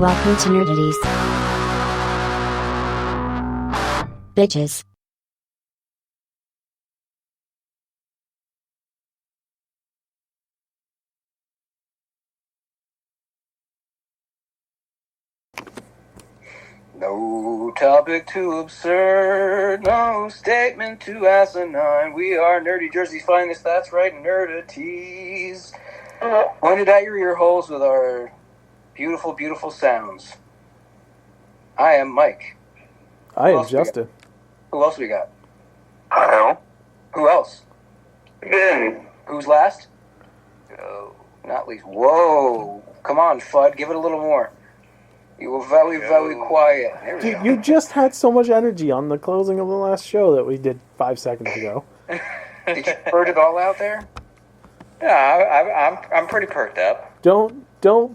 Welcome to Nerdities. Bitches. No topic too absurd, no statement too asinine. We are Nerdy Jersey's finest, that's right, Nerdities. Pointed at your ear holes with our beautiful, beautiful sounds. I am Mike. I am Justin. Who else we got? Kyle. Who else? Ben. Who's last? Oh, not least. Whoa. Come on, Fudd, give it a little more. You were very, very quiet. There we go. You just had so much energy on the closing of the last show that we did 5 seconds ago. Did you bird it all out there? Yeah, I'm pretty perked up. Don't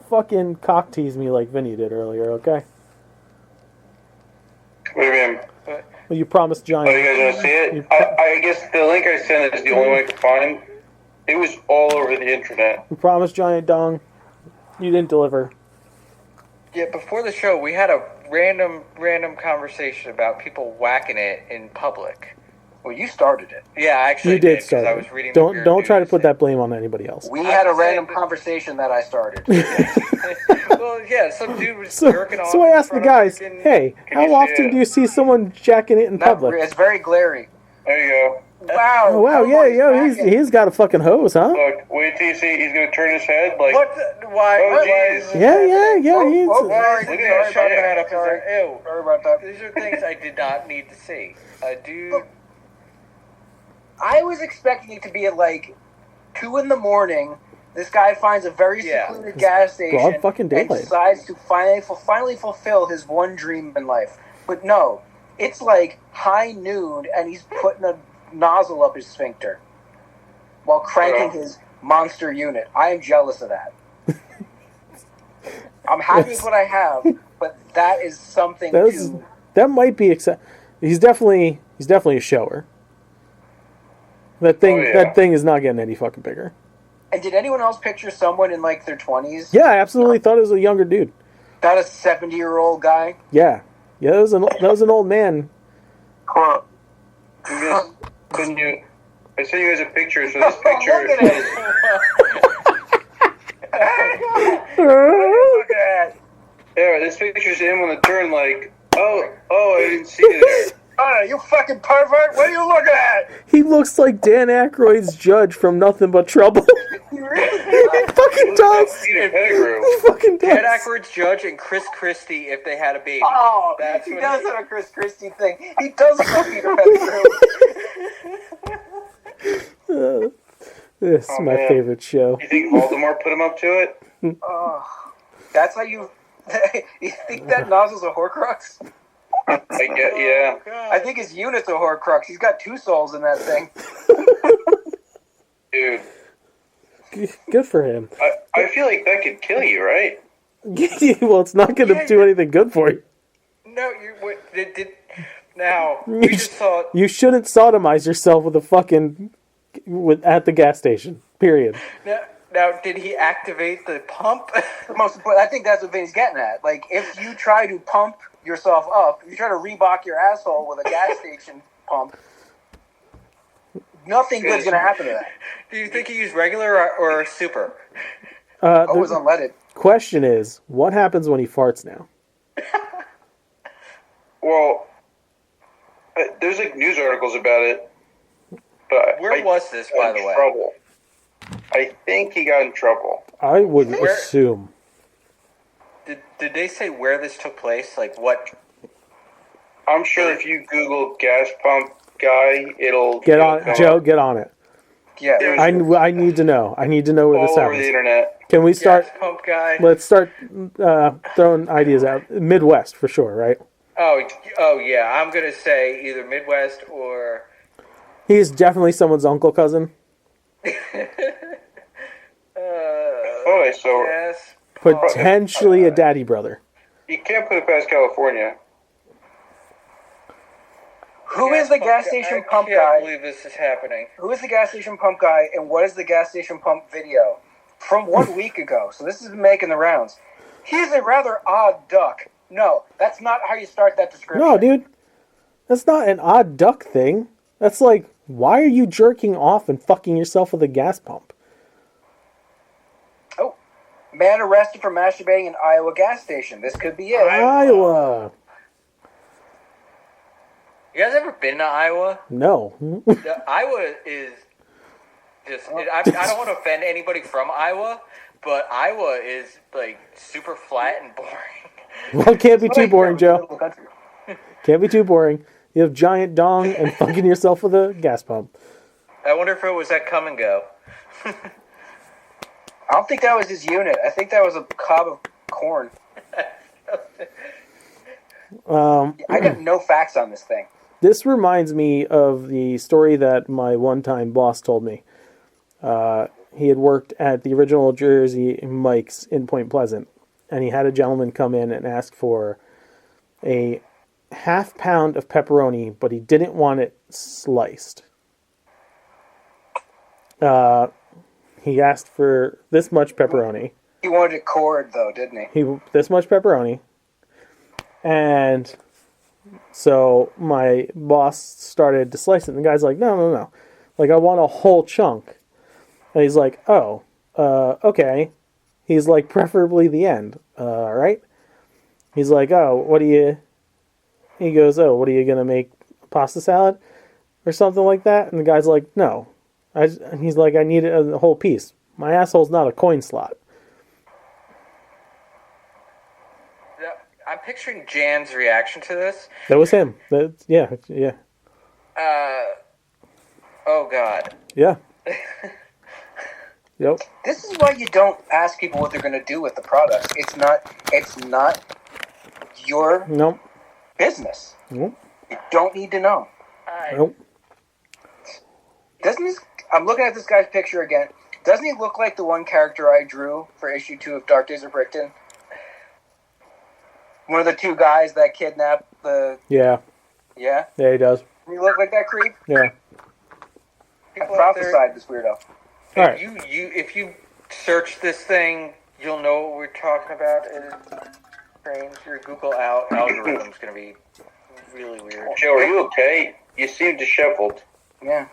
fucking cock tease me like Vinny did earlier, okay? What do you mean? Well, you promised Giant. Oh, you guys want to see it? I guess the link I sent is the only one I could find. It was all over the internet. You promised Giant Dong. You didn't deliver. Yeah, before the show, we had a random conversation about people whacking it in public. Well, you started it. Yeah, I actually You did start I it. was reading Don't try to put that blame on anybody else. We had a random conversation that I started. Well, yeah, some dude was jerking off. So I asked the guys, freaking... hey, how often do you see someone jacking it in public? It's very glary. There you go. Wow. Oh, wow, yeah, he's got a fucking hose, huh? Look, wait till you see he's going to turn his head like... What the... Why? Oh, jeez. Yeah, he's... Sorry, Look at that shut shit. that up. Ew. Sorry about that. These are things I did not need to see. Dude... I was expecting it to be at like 2 a.m. This guy finds a very secluded gas station broad fucking and daylight. decides to finally fulfill his one dream in life. But no, it's like high noon and he's putting a nozzle up his sphincter while cranking his monster unit. I am jealous of that. I'm happy with what I have, but that is something That might be he's definitely a shower. That thing is not getting any fucking bigger. And did anyone else picture someone in like their 20s? Yeah, I absolutely thought it was a younger dude. Not a 70-year-old guy? Yeah, that was an old man. Huh. Couldn't you... I sent you guys a picture, so this picture... Look at it! Look at it! Yeah, this picture's him on the turn like, oh, I didn't see it there. Oh, you fucking pervert! What are you looking at? He looks like Dan Aykroyd's Judge from Nothing But Trouble. He fucking does. Peter Pettigrew. He fucking does. Dan Aykroyd's Judge and Chris Christie if they had a baby. Oh, That's he what does have a Chris Christie thing. He does have Peter Pettigrew. This is my favorite show. You think Voldemort put him up to it? Oh, that's how you... You think that nozzle's a Horcrux? I get, yeah. Oh, I think his unit's a Horcrux. He's got 2 souls in that thing. Dude. Good for him. I feel like that could kill you, right? Well, it's not going to do anything good for you. No, now, we just saw... You shouldn't sodomize yourself with a fucking... at the gas station. Period. Now, did he activate the pump? Most important, I think that's what Vinny's getting at. Like, if you try to pump yourself up, if you try to Reebok your asshole with a gas station pump, nothing good's going to happen to that. Do you think he used regular or super? Always unleaded. Question is, what happens when he farts now? Well, there's like news articles about it. But Where was this, by the way? Trouble. I think he got in trouble. I would assume. Did they say where this took place? Like what? I'm sure if you Google gas pump guy, it'll get on it. Joe, get on it. Yeah, I need to know. I need to know where this all over happens. the internet. Can we start? Gas pump guy. Let's start throwing ideas out. Midwest for sure, right? Oh yeah. I'm gonna say either Midwest or. He's definitely someone's uncle cousin. So Yes. Potentially a daddy brother. you can't put it past California. Who is the gas station pump I can't guy? believe this is happening. Who is the gas station pump guy, and what is the gas station pump video? From 1 week ago. So this has been making the rounds. He's a rather odd duck. No, that's not how you start that description. No, dude. That's not an odd duck thing. That's like, why are you jerking off and fucking yourself with a gas pump? Oh, man arrested for masturbating in Iowa gas station. This could be it. Iowa. You guys ever been to Iowa? No. Iowa is just. I don't want to offend anybody from Iowa, but Iowa is like super flat and boring. Well, it can't be too boring, Joe. Can't be too boring. You have giant dong and fucking yourself with a gas pump. I wonder if it was that come and go. I don't think that was his unit. I think that was a cob of corn. I got no facts on this thing. This reminds me of the story that my one-time boss told me. He had worked at the original Jersey Mike's in Point Pleasant, and he had a gentleman come in and ask for a half pound of pepperoni, but he didn't want it sliced. He asked for this much pepperoni. He wanted it cored, though, didn't he? This much pepperoni. And so my boss started to slice it, and the guy's like, no. Like, I want a whole chunk. And he's like, oh, okay. He's like, preferably the end, right? He's like, he goes, what are you going to make, pasta salad? Or something like that? And the guy's like, no. He's like, I need a whole piece. My asshole's not a coin slot. I'm picturing Jan's reaction to this. That was him. Yeah. Oh, God. Yeah. Yep. This is why you don't ask people what they're going to do with the product. It's not your Nope. business. Nope. You don't need to know. Nope. I'm looking at this guy's picture again. Doesn't he look like the one character I drew for issue 2 of Dark Days of Brickton? One of the two guys that kidnapped the... Yeah. Yeah? Yeah, he does. You look like that creep? Yeah. I prophesied this weirdo. All right. If you search this thing, you'll know what we're talking about. It's strange. Your Google algorithm's going to be really weird. Joe, are you okay? You seem disheveled. Yeah.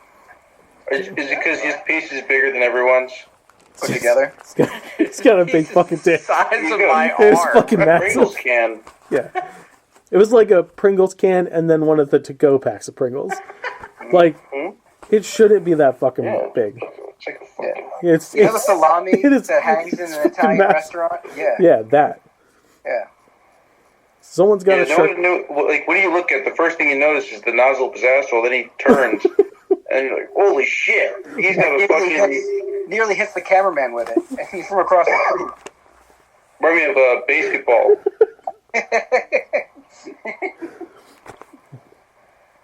Is it because his piece is bigger than everyone's? Put together. It's got a big fucking dick. Size of my It's arm. fucking A massive. Pringles can. Yeah. It was like a Pringles can and then one of the to-go packs of Pringles. Like, it shouldn't be that fucking big. It's like a fucking... It's You know the salami it is- that hangs in it's an fucking Italian massive. restaurant? Yeah. Yeah, that. Yeah. Someone's got Yeah, to no one knew, like, what do you look at? The first thing you notice is the nozzle of his asshole, then he turns, and you're like, holy shit, he's got a fucking... Nearly hits the cameraman with it. And he's from across the street. Remind me of a basketball.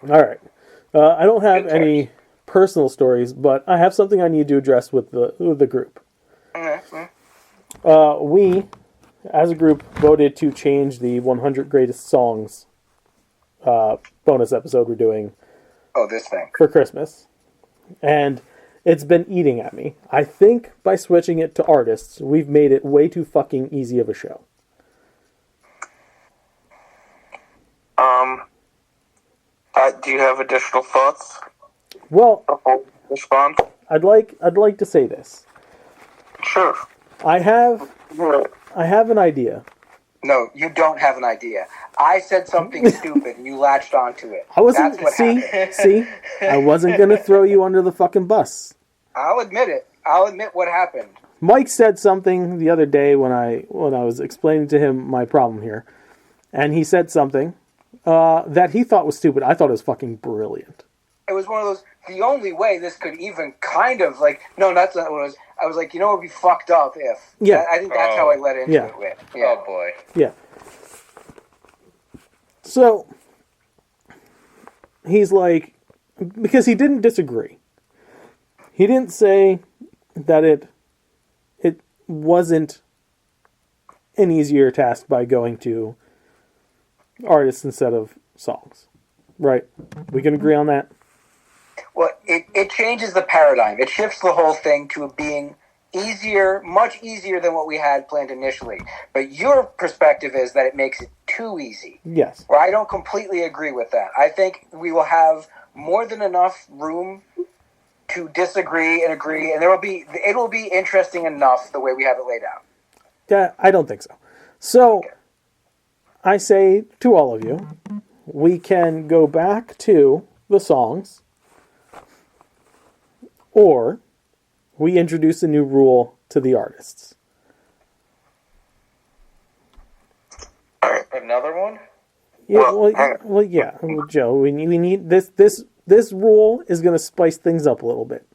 All right. I don't have any personal stories, but I have something I need to address with the group. We, as a group, voted to change the 100 Greatest Songs bonus episode we're doing Oh, this thing. for Christmas. And it's been eating at me. I think by switching it to artists, we've made it way too fucking easy of a show. Do you have additional thoughts? Well, Respond. I'd like to say this. Sure. I have an idea. No, you don't have an idea. I said something stupid and you latched onto it. I wasn't. That's what happened. See, I wasn't gonna throw you under the fucking bus. I'll admit it. I'll admit what happened. Mike said something the other day when I was explaining to him my problem here, and he said something that he thought was stupid. I thought it was fucking brilliant. It was one of those, the only way this could even kind of, like, no, that's not what it was. I was like, you know what would be fucked up if. Yeah. I think that's how I let into it with. Yeah. Oh, boy. Yeah. So, he's like, because he didn't disagree. He didn't say that it wasn't an easier task by going to artists instead of songs. Right? We can agree on that? Well, it changes the paradigm. It shifts the whole thing to being easier, much easier than what we had planned initially. But your perspective is that it makes it too easy. Yes. Where I don't completely agree with that. I think we will have more than enough room to disagree and agree, and it will be interesting enough the way we have it laid out. Yeah, I don't think so. So, I say to all of you, we can go back to the songs, or we introduce a new rule to the artists. Another one? Yeah, Well, hang on. yeah, Joe. We need this rule is going to spice things up a little bit.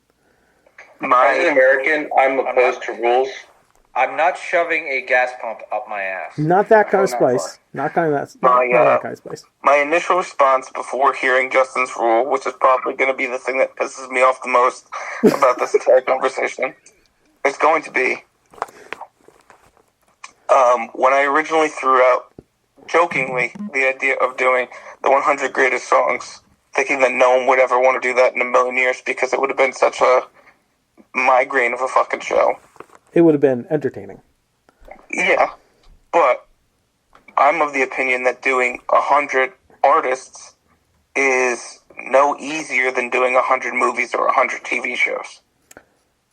As an My American, I'm opposed to rules. I'm not shoving a gas pump up my ass. Not that kind of Not that spice. Not kind of that. My, Not that kind of spice. my initial response before hearing Justin's rule, which is probably going to be the thing that pisses me off the most about this entire conversation, is going to be when I originally threw out, jokingly, the idea of doing the 100 greatest songs, thinking that no one would ever want to do that in a million years because it would have been such a migraine of a fucking show. It would have been entertaining. Yeah, but I'm of the opinion that doing 100 artists is no easier than doing 100 movies or 100 TV shows.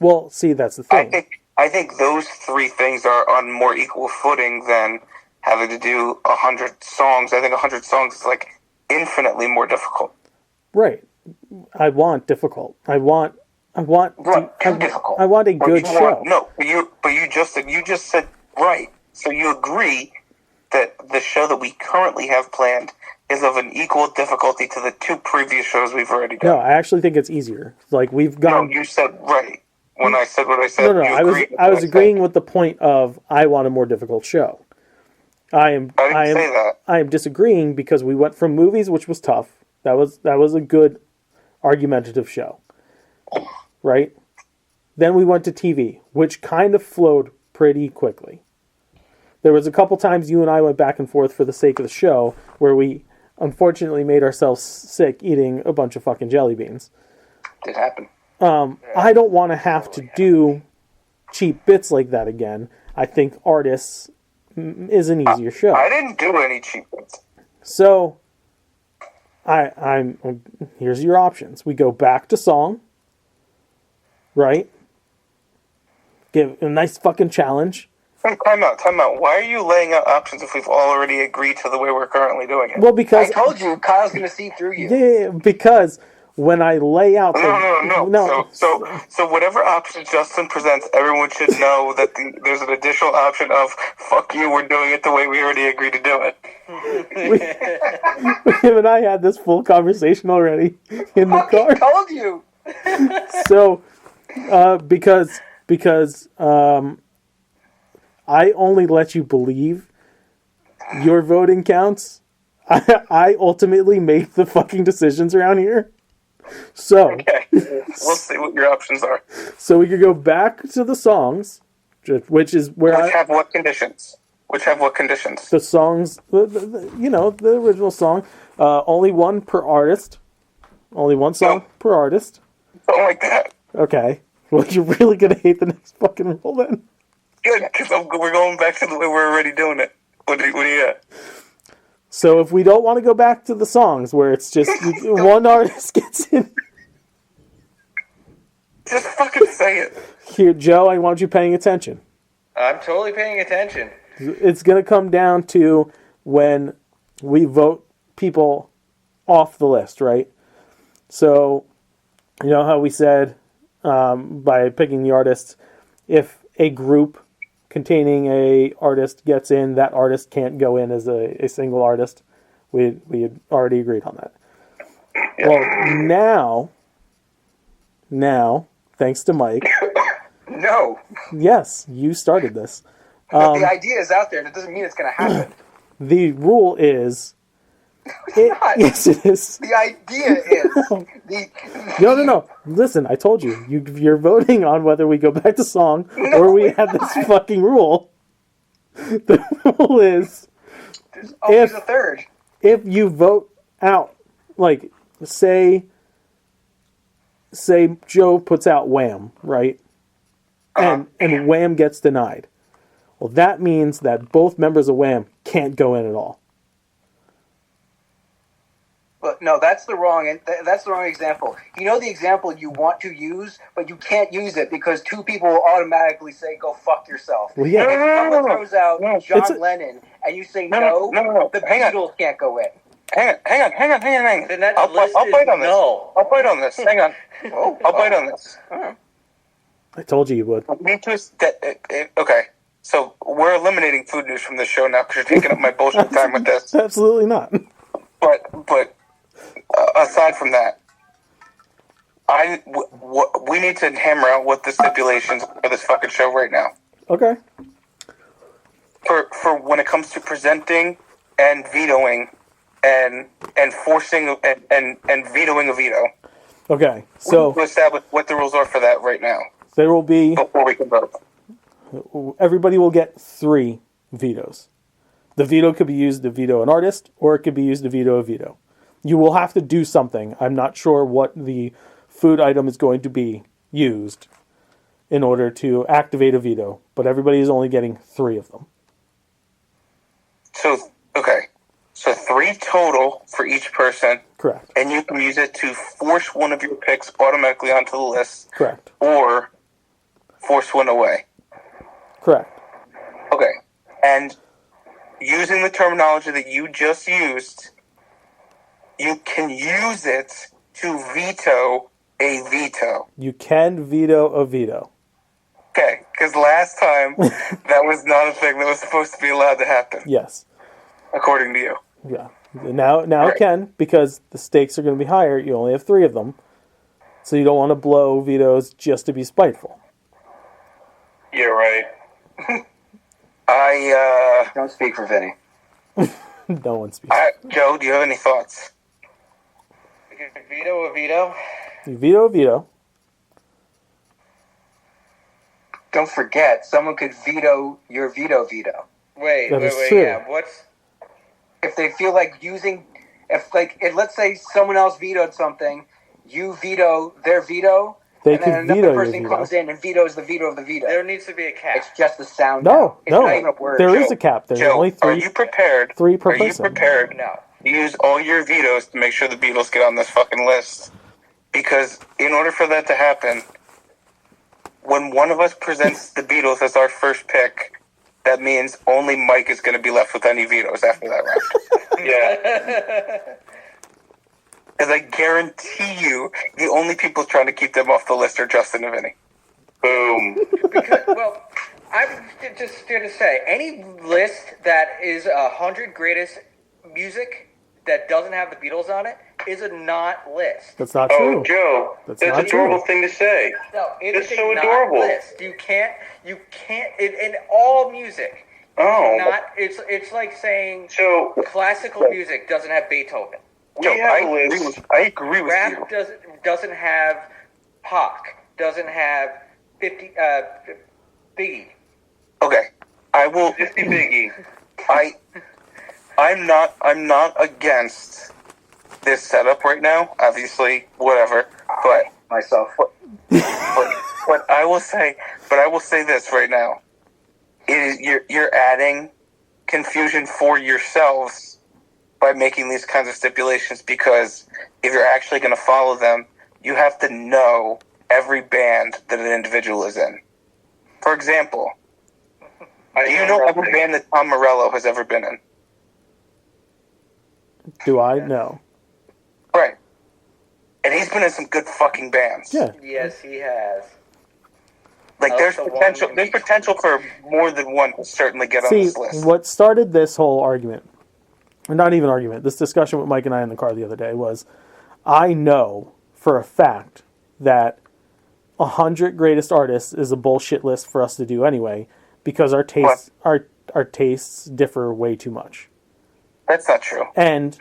Well, see, that's the thing. I think those three things are on more equal footing than having to do 100 songs. I think 100 songs is like infinitely more difficult. Right. I want difficult. I want Too difficult. I want a good show. But you just said right. So you agree that the show that we currently have planned is of an equal difficulty to the two previous shows we've already done. No, I actually think it's easier. Like we've No, gone. you said right. When I said what I said, No, you I was agreed with I what was said. agreeing with the point of I want a more difficult show. I I didn't say that. am disagreeing because we went from movies, which was tough. That was a good argumentative show, right? Then we went to TV, which kind of flowed pretty quickly. There was a couple times you and I went back and forth for the sake of the show where we unfortunately made ourselves sick eating a bunch of fucking jelly beans. Did happen. I don't want to have to do cheap bits like that again. I think Artists is an easier show. I didn't do any cheap ones. So, I'm here's your options. We go back to song, right? Give a nice fucking challenge. Hey, time out. Why are you laying out options if we've already agreed to the way we're currently doing it? Well, I because told you, Kyle's going to see through you. yeah, because when I lay out No. So whatever option Justin presents, everyone should know that there's an additional option of fuck you, we're doing it the way we already agreed to do it. him and I had this full conversation already in the car. I told you. So, because I only let you believe your voting counts. I ultimately make the fucking decisions around here. So, Okay, we'll see what your options are. so we could go back to the songs, which is where Which have what conditions? the songs, the original song, only one per artist, only one song No. per artist. Something like that. Okay. Well, you're really gonna hate the next fucking rule then. Good, because we're going back to the way we're already doing it. What do you got? So if we don't want to go back to the songs where it's just one artist gets in Just fucking say it. here, Joe, I want you paying attention. I'm totally paying attention. It's gonna come down to when we vote people off the list, right? So you know how we said by picking the artists, if a group containing a artist gets in, that artist can't go in as a single artist. We had already agreed on that. Yeah. Well, now, thanks to Mike, No. yes, you started this. But the idea is out there, and it doesn't mean it's going to happen. The rule is, not. yes, it is. The idea is No. Listen, I told you. You're voting on whether we go back to song or we have this fucking rule. The rule is, there's always a third. if you vote out, like, say Joe puts out Wham, right? and Wham gets denied. Well, that means that both members of Wham can't go in at all. But no, that's the wrong example. You know the example you want to use, but you can't use it because two people will automatically say, "Go fuck yourself." Well, yeah. If someone throws out It's John Lennon and you say no, the Beatles can't go in. Hang on. Then that I'll list bite is on this. null. I'll bite on this. Hang on. I'll bite on this. I told you would. Okay, so we're eliminating food news from this show now because you're taking up my bullshit time with this. Absolutely not. But aside from that, we need to hammer out what the stipulations for this fucking show right now. Okay. For when it comes to presenting and vetoing and forcing and vetoing a veto. Okay. We So need to establish what the rules are for that right now there will be. before we can vote. Everybody will get 3 vetoes. The veto could be used to veto an artist, or it could be used to veto a veto. You will have to do something. I'm not sure what the food item is going to be used in order to activate a veto, but everybody is only getting 3 of them. So 3 total for each person, Correct. and you can use it to force one of your picks automatically onto the list, Correct. or force one away. Correct. Okay, and using the terminology that you just used, you can use it to veto a veto. You can veto a veto. Okay, because last time that was not a thing that was supposed to be allowed to happen, Yes. according to you. Yeah. Now Right. it can, because the stakes are going to be higher. You only have 3 of them. So you don't want to blow vetoes just to be spiteful. You're right. Don't speak for Vinny. No one speaks. Joe, do you have any thoughts? We could veto a veto. You veto a veto. Don't forget, someone could veto your veto. Wait, That is wait, true. yeah. What's If they feel like using, if let's say someone else vetoed something, you veto their veto, They and then could veto another your person veto. comes in and vetoes the veto of the veto. there needs to be a cap. It's just the sound. No, It's not even no. a word. There is Joe, a cap. There's Joe, only 3. are you prepared? 3 per Are you person. prepared No. to use all your vetoes to make sure the Beatles get on this fucking list? Because in order for that to happen, when one of us presents the Beatles as our first pick, that means only Mike is going to be left with any vetoes after that round. Yeah. Because I guarantee you, the only people trying to keep them off the list are Justin and Vinny. Boom. Well, I'm just going to say, any list that is 100 greatest music that doesn't have the Beatles on it is a not list. That's not Oh, true. Joe, That's that's not an adorable true. thing to say. No, it That's is so a not adorable. list. You can't, in all music, Oh. it's like saying So classical music doesn't have Beethoven. we Joe, have a list. I agree with you. Rap doesn't have Pac, doesn't have 50 Biggie. Okay, I will. 50 Biggie. I'm not against this setup right now. Obviously, whatever. But myself. but I will say this right now. You're adding confusion for yourselves by making these kinds of stipulations, because if you're actually going to follow them, you have to know every band that an individual is in. For example, do you know every band that Tom Morello has ever been in? Do I? No. Right. And he's been in some good fucking bands. Yeah. Yes, he has. Like, there's potential for more than one to certainly get on See, this list. what started this whole argument, or not even argument, this discussion with Mike and I in the car the other day was, I know for a fact that 100 greatest artists is a bullshit list for us to do anyway, because our tastes our tastes differ way too much. That's not true. And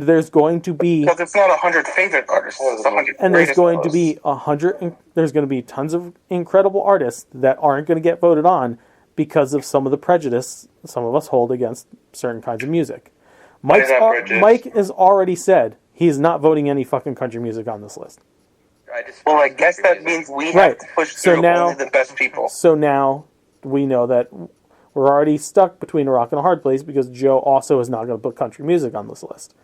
there's going to be Because it's not 100 favorite artists. It's 100 and there's greatest going to artists. be 100 there's going to be tons of incredible artists that aren't going to get voted on because of some of the prejudice some of us hold against certain kinds of music. not prejudice. Mike has already said he's not voting any fucking country music on this list. Well, I guess that means we have Right. to push So through now- only the best people. So now we know that we're already stuck between a rock and a hard place because Joe also is not going to put country music on this list.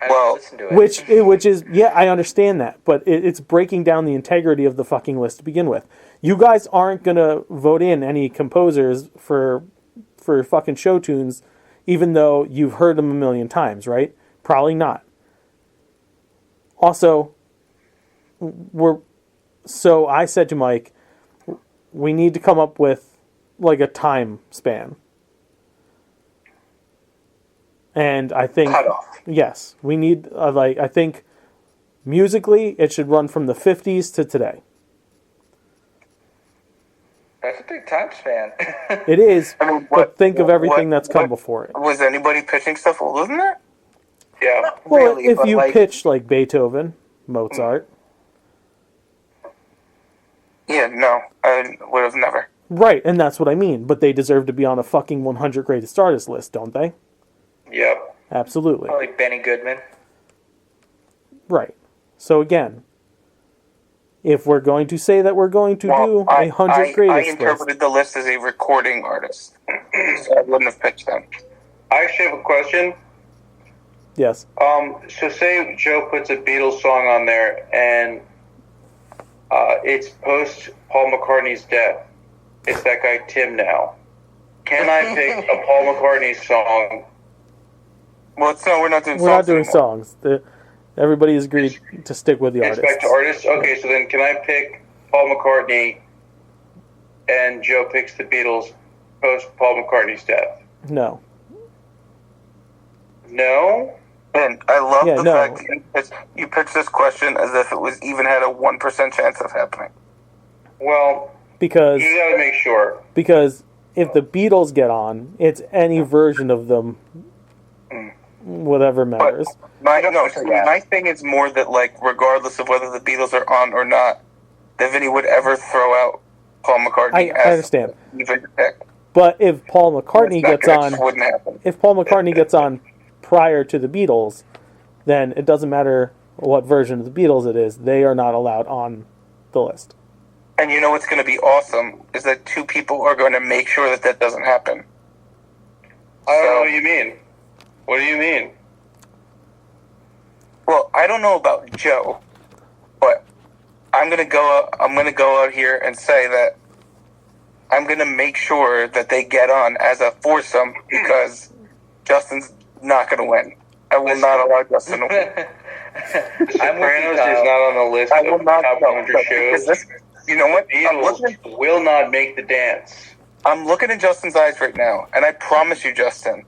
I Well, listen to it. Which is, yeah, I understand that, but it's breaking down the integrity of the fucking list to begin with. You guys aren't going to vote in any composers for fucking show tunes, even though you've heard them a million times, right? Probably not. Also, so I said to Mike, we need to come up with like a time span. And I think, Cutoff. yes, we need, I think musically it should run from the 50s to today. That's a big time span. It is, I mean, but think of everything that's come what- before it. Was anybody pitching stuff older than that? Yeah. Well, really, if but, you like- pitched like Beethoven, Mozart, Yeah, no, I would have never. right, and that's what I mean, but they deserve to be on a fucking 100 greatest artists list, don't they? Yep. Absolutely. Like Benny Goodman. Right. So again, if we're going to say that we're going to do Well, a 100 I greatest list, interpreted the list as a recording artist, so I wouldn't have pitched them. I actually have a question. yes, So say Joe puts a Beatles song on there, and it's post Paul McCartney's death. It's that guy Tim now. Can I pick a Paul McCartney song? Well, no, we're not doing. we're not songs doing anymore. songs. Everybody has agreed to stick with the It's back artists. to artists. Okay, so then can I pick Paul McCartney, and Joe picks the Beatles post Paul McCartney's death? No. No. And I love Yeah, the no. fact that you pitched this question as if it was even had a 1% chance of happening. Well, Because you got to make sure. if the Beatles get on, it's any version of them, whatever matters. My thing is more that, like, regardless of whether the Beatles are on or not, that Vinny would ever throw out Paul McCartney. I understand. Even pick. But if Paul McCartney gets That on, just wouldn't happen. if Paul McCartney gets on prior to the Beatles, then it doesn't matter what version of the Beatles it is; they are not allowed on the list. And you know what's going to be awesome is that two people are going to make sure that that doesn't happen. I don't know what you mean. What do you mean? Well, I don't know about Joe, but I'm gonna go out here and say that I'm gonna make sure that they get on as a foursome because Justin's not gonna win. I will not allow Justin to win. The Sopranos is not on the list I of will not. top 100 because shows. this, you know what? Beatles will not make the dance. I'm looking in Justin's eyes right now, and I promise you, Justin,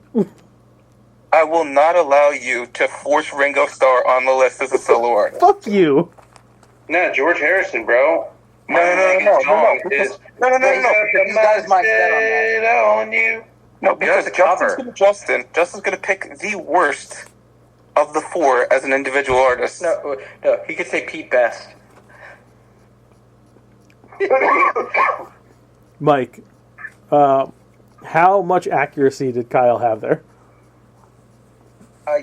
I will not allow you to force Ringo Starr on the list as a solo artist. Fuck you! No, George Harrison, bro. No. He's got his mind set on you. No, because the cover. Justin's gonna pick the worst of the four as an individual artist. No, he could say Pete Best. Mike, how much accuracy did Kyle have there?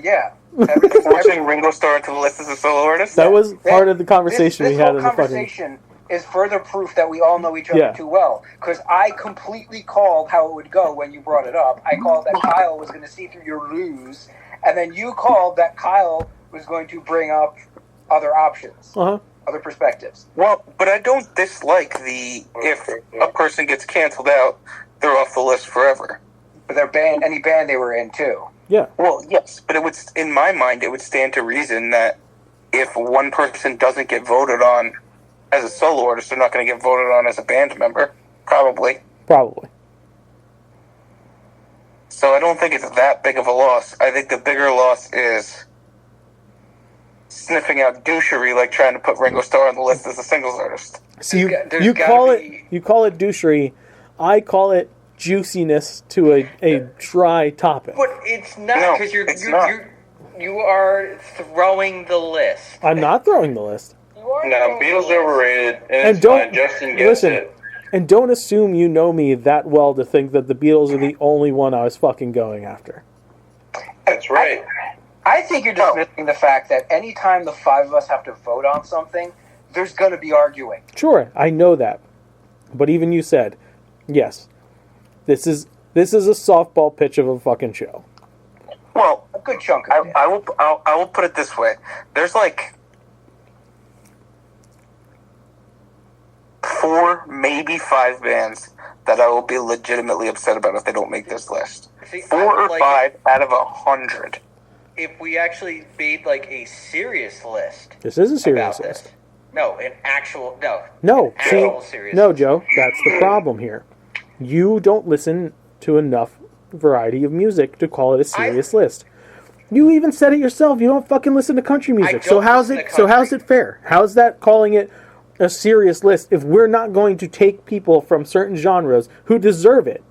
Yeah. Forcing Ringo Starr into the list as a solo artist? That was part of the conversation this we had whole in the fucking. conversation is further proof that we all know each other Yeah. too well. Because I completely called how it would go when you brought it up. I called that Kyle was going to see through your ruse, and then you called that Kyle was going to bring up other options, other perspectives. Well, but I don't dislike if a person gets canceled out, they're off the list forever. But their band, any band they were in too. Yeah. Well, yes, but in my mind, it would stand to reason that if one person doesn't get voted on as a solo artist, they're not going to get voted on as a band member, probably. So I don't think it's that big of a loss. I think the bigger loss is sniffing out douchery, like trying to put Ringo Starr on the list as a singles artist. So There's you gotta call be- it douchery. I call it juiciness to a dry topic. But it's not No, because it's not. you are throwing the list. I'm not throwing the list. You are No, throwing the Beatles list. overrated, and And it's don't fine. Justin gets listen. it. And don't assume you know me that well to think that the Beatles are the only one I was fucking going after. That's right. I think you're dismissing the fact that anytime the five of us have to vote on something, there's going to be arguing. Sure, I know that. But even you said, yes, this is a softball pitch of a fucking show. Well, A good chunk of it. I will put it this way. There's like 4, maybe 5 bands that I will be legitimately upset about if they don't make this list. See, 4 I would or like 5 out of 100. if we actually made like a serious list This is a serious about list. this. No, an actual no. No, an see, actual serious no, list. Joe, that's the problem here. You don't listen to enough variety of music to call it a serious list. You even said it yourself. You don't fucking listen to country music. So don't how's listen it? to So how's country. it fair? How's that calling it a serious list if we're not going to take people from certain genres who deserve it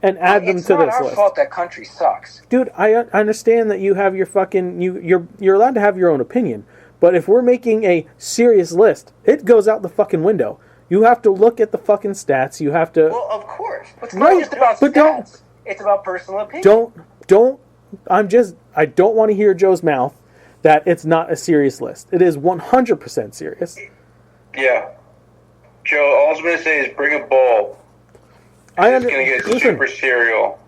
and add them It's to not this our list? fault that country sucks. Dude, I understand that you have your fucking you're allowed to have your own opinion, but if we're making a serious list, it goes out the fucking window. You have to look at the fucking stats. You have to Well, of course. It's Right, not just about but don't- stats. It's about personal opinion. don't I don't want to hear Joe's mouth that it's not a serious list. It is 100% serious. Yeah. Joe, all I was going to say is bring a bowl. I It's going to get super cereal.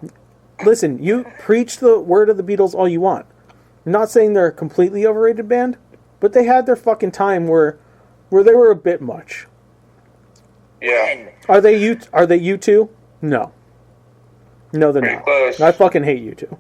Listen, you preach the word of the Beatles all you want. I'm not saying they're a completely overrated band, but they had their fucking time where they were a bit much. Yeah. And Are they you two? No. No, they're Pretty not. close. I fucking hate you two.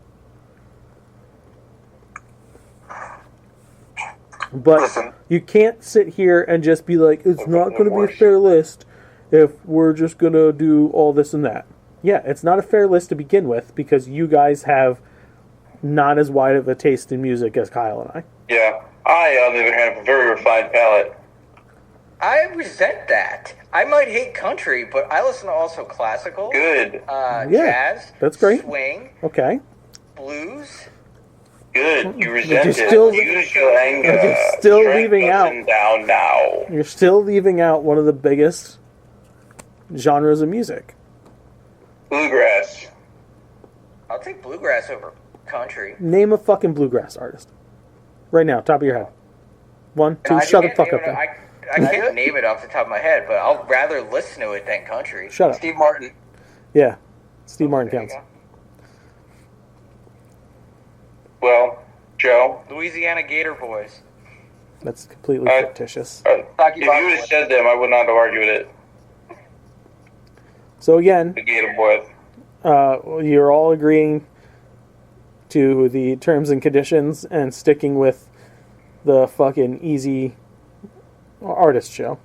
But Listen. you can't sit here and just be like, it's not going to be a fair list if we're just going to do all this and that. Yeah, it's not a fair list to begin with because you guys have not as wide of a taste in music as Kyle and I. Yeah. I, on the other hand, have a very refined palate. I resent that. I might hate country, but I listen to also classical, Good. jazz, that's great. swing, Okay. blues. Good. You resent you're it. still- Use your anger. you're still Strength leaving out- doesn't down now. You're still leaving out one of the biggest genres of music. Bluegrass. I'll take bluegrass over country. Name a fucking bluegrass artist. Right now, top of your head. 1, 2, I shut the Can't fuck name up it- then. I can't name it off the top of my head, but I'll rather listen to it than country. Shut up. Steve Martin. Yeah. Steve Martin There you counts. go. Well, Joe, Louisiana Gator Boys. That's completely Uh, fictitious. if Taki you would have said them, I would not have argued it. So again, The Gator Boy. you're all agreeing to the terms and conditions and sticking with the fucking easy artist show.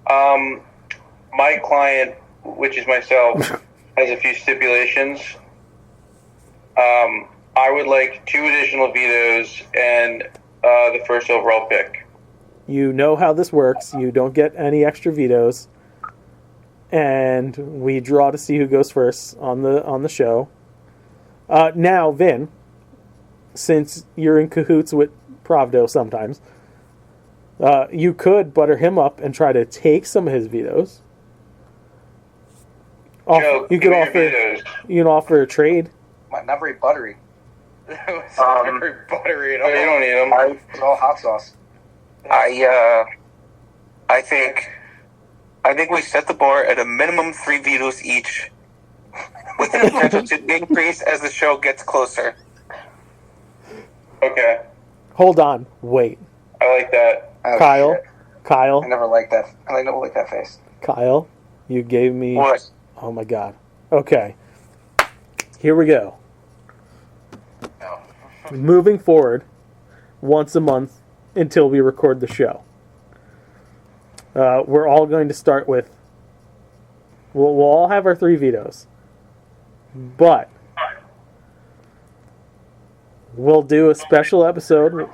My client, which is myself, has a few stipulations. I would like 2 additional vetoes and the first overall pick. You know how this works. You don't get any extra vetoes. And we draw to see who goes first on the show. Now, Vin, since you're in cahoots with Pravdo sometimes, you could butter him up and try to take some of his vetoes. Joe, You give could me your offer vetoes. you can offer a trade. Not very buttery. It's not very buttery at Oh, you all. don't need them. It's all hot sauce. I think we set the bar at a minimum 3 vetoes each, with the potential to increase as the show gets closer. Okay, Hold on, wait, I like that. Oh, Kyle, shit. Kyle, I never liked that. I never liked that face. Kyle. You gave me. What? Oh my god. Okay. Here we go. No. Moving forward, once a month until we record the show. We're all going to start with. We'll all have our 3 vetoes, but we'll do a special episode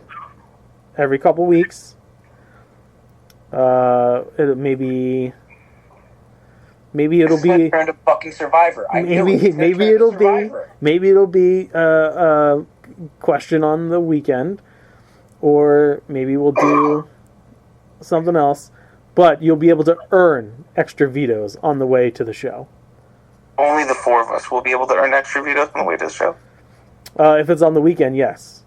every couple weeks. Maybe it'll be. Turn to fucking Survivor. I knew it. Maybe Turn to it'll be Survivor. a question on the weekend, or maybe we'll do something else. But you'll be able to earn extra vetoes on the way to the show. Only the 4 of us will be able to earn extra vetoes on the way to the show. If it's on the weekend, yes.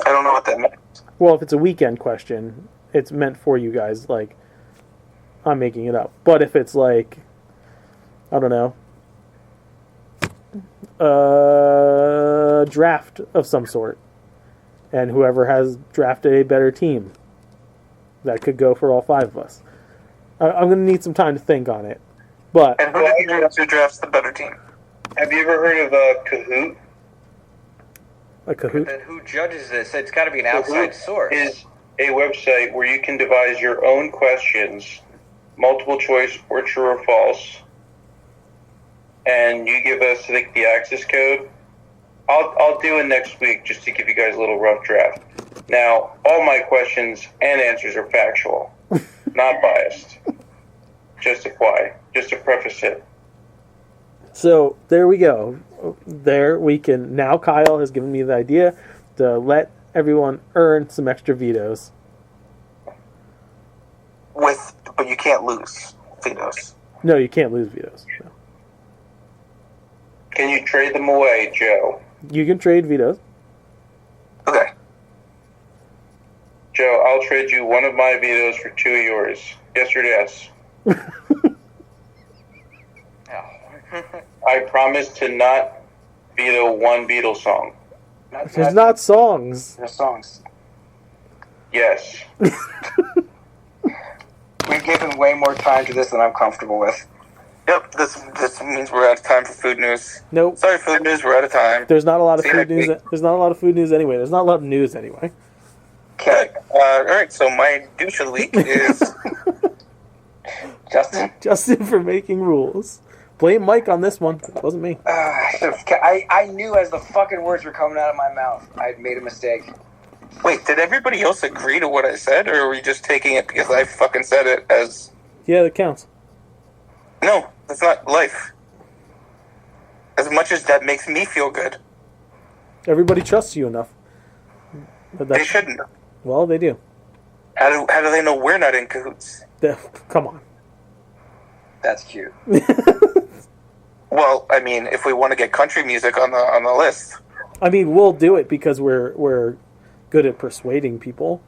I don't know what that means. Well, if it's a weekend question, it's meant for you guys. Like, I'm making it up. But if it's like, I don't know, a draft of some sort, and whoever has drafted a better team, that could go for all 5 of us. I'm going to need some time to think on it. But And who drafts the better team? Have you ever heard of Kahoot? a Kahoot. Then who judges this? It's got to be an outside source. Is a website where you can devise your own questions, multiple choice or true or false, and you give us the access code. I'll do it next week just to give you guys a little rough draft. Now, all my questions and answers are factual, not biased. Just to preface it. So there we go. There we can. Now Kyle has given me the idea to let everyone earn some extra vetoes. But you can't lose vetoes. No, you can't lose vetoes. No. Can you trade them away, Joe? You can trade vetoes. Okay. Joe, I'll trade you one of my vetoes for 2 of yours. Yes or yes? I promise to not veto one Beatles song. There's not songs. There's songs. Yes. We've given way more time to this than I'm comfortable with. Yep, this means we're out of time for food news. Nope. Sorry, food news, we're out of time. There's not a lot of See you food next news. week. There's not a lot of food news anyway. There's not a lot of news anyway. Okay. Alright, so my douche of the week is... Justin? Justin for making rules. Blame Mike on this one. It wasn't me. I knew as the fucking words were coming out of my mouth, I'd made a mistake. Wait, did everybody else agree to what I said, or are we just taking it because I fucking said it as... Yeah, that counts. No, that's not life. As much as that makes me feel good. Everybody trusts you enough. But They shouldn't. Well, they do. How do they know we're not in cahoots? Come on. That's cute. Well, I mean, if we want to get country music on the list. I mean, we'll do it because we're good at persuading people.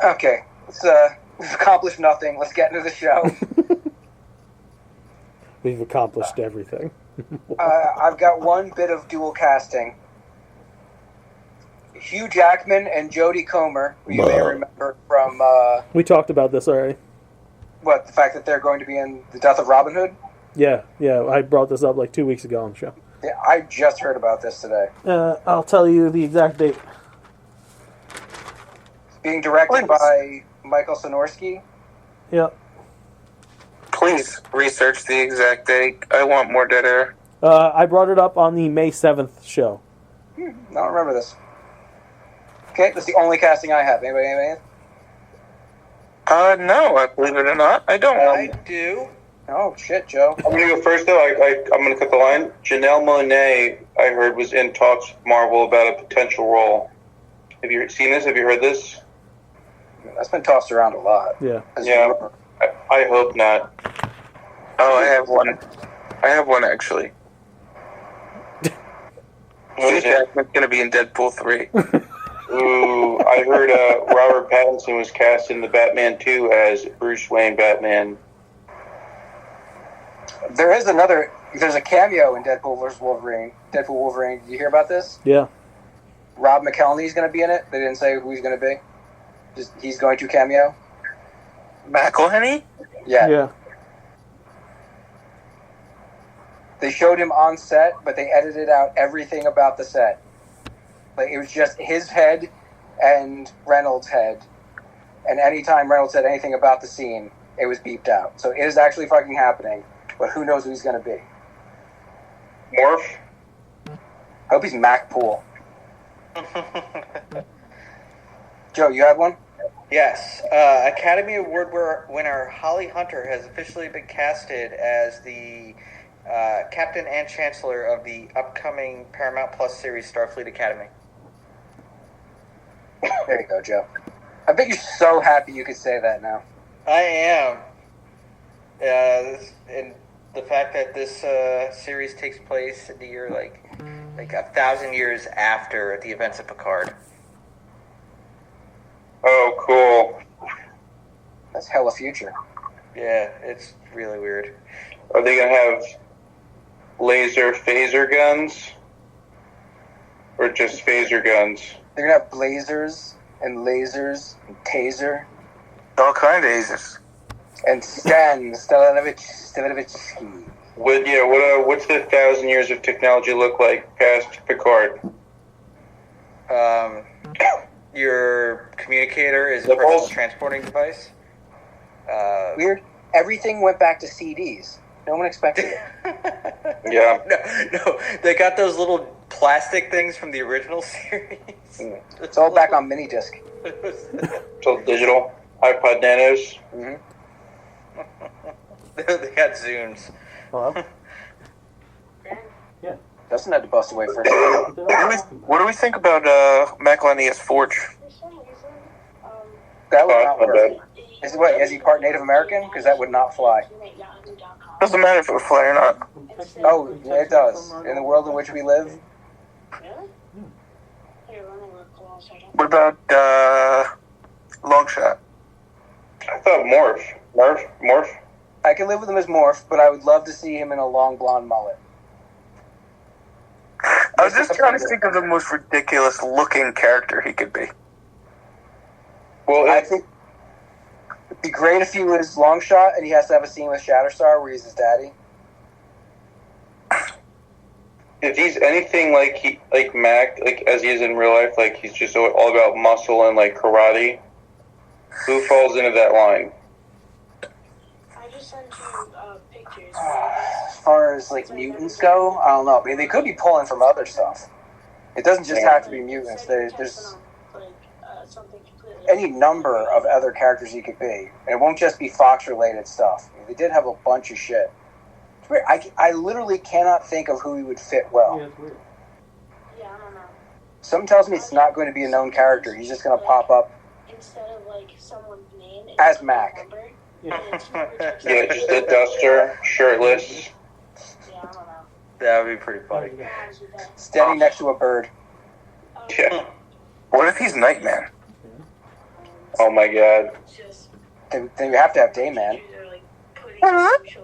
Okay, we've accomplished nothing. Let's get into the show. We've accomplished everything. I've got one bit of dual casting. Hugh Jackman and Jodie Comer, who you may remember from, We talked about this already. the fact that they're going to be in The Death of Robin Hood? Yeah. I brought this up like 2 weeks ago on the show. Yeah, I just heard about this today. I'll tell you the exact date. Being directed by Michael Sonorsky. Yeah. Please research the exact date. I want more dead air. I brought it up on the May 7th show. I don't remember this. Okay, that's the only casting I have. Anybody have anything? No, I believe it or not, I don't. I do. Oh, shit, Joe. I'm going to go first, though. I'm going to cut the line. Janelle Monáe, I heard, was in talks with Marvel about a potential role. Have you seen this? Have you heard this? That's been tossed around a lot. Yeah. Yeah. I hope not. Oh, I have one. I have one, actually. What Hugh is it? Jackman's going to be in Deadpool 3. Ooh, I heard Robert Pattinson was cast in the Batman 2 as Bruce Wayne Batman. There's a cameo in Deadpool vs. Wolverine. Deadpool Wolverine, did you hear about this? Yeah. Rob McElhenney's going to be in it. They didn't say who he's going to be. Just he's going to cameo. McElhenney? Yeah. Yeah. They showed him on set, but they edited out everything about the set. Like, it was just his head and Reynolds' head. And anytime Reynolds said anything about the scene, it was beeped out. So it is actually fucking happening, but who knows who he's going to be. Morph? I hope he's Mac Poole. Joe, you had one? Yes. Academy Award winner Holly Hunter has officially been casted as the captain and chancellor of the upcoming Paramount Plus series Starfleet Academy. There you go, Joe. I bet you're so happy you could say that now. I am. And the fact that this series takes place in the year like 1,000 years after the events of Picard. Oh, cool. That's hella future. Yeah, it's really weird. Are they gonna have laser phaser guns, or just phaser guns? They're gonna have blazers and lasers and taser All kind of aces. and Stan Stelinovitsky. What's the 1,000 years of technology look like past Picard? Your communicator is a The personal pulse- transporting device. Weird. Everything went back to CDs. No one expected it. Yeah. No, they got those little plastic things from the original series. It's all back on mini disc. It's all digital. iPod Nanos. They got Zooms. Hello? Justin had to bust away first. What do we think about Macalania's Forge? That would not My work. bad. Is he part Native American? Because that would not fly. Doesn't matter if it would fly or not. Oh, yeah, it does. In the world in which we live, What about Longshot? I thought Morph. I can live with him as Morph, but I would love to see him in a long blonde mullet. I was just trying to think of the most ridiculous looking character he could be. Well, I think it'd be great if he was Longshot and he has to have a scene with Shatterstar where he's his daddy. if he's anything like Mac, like as he is in real life, like he's just all about muscle and like karate, who falls into that line? I just sent you pictures. As far as like mutants go, I don't know. I mean, they could be pulling from other stuff. It doesn't just have to be mutants. There's Something completely any number of other characters he could be, and it won't just be Fox-related stuff. I mean, they did have a bunch of shit. It's weird. I literally cannot think of who he would fit well. Yeah, it's weird. Yeah, I don't know. Something tells me it's not going to be a known character. He's just going to pop up Instead of like someone's name it's As just a Mac. number, Yeah. and it's super text- Yeah, just a duster, shirtless. Yeah, I don't know. That would be pretty funny. standing next to a bird. Yeah. What if he's Nightman? Oh my god. Just Then you have to have Dayman. they're like putting social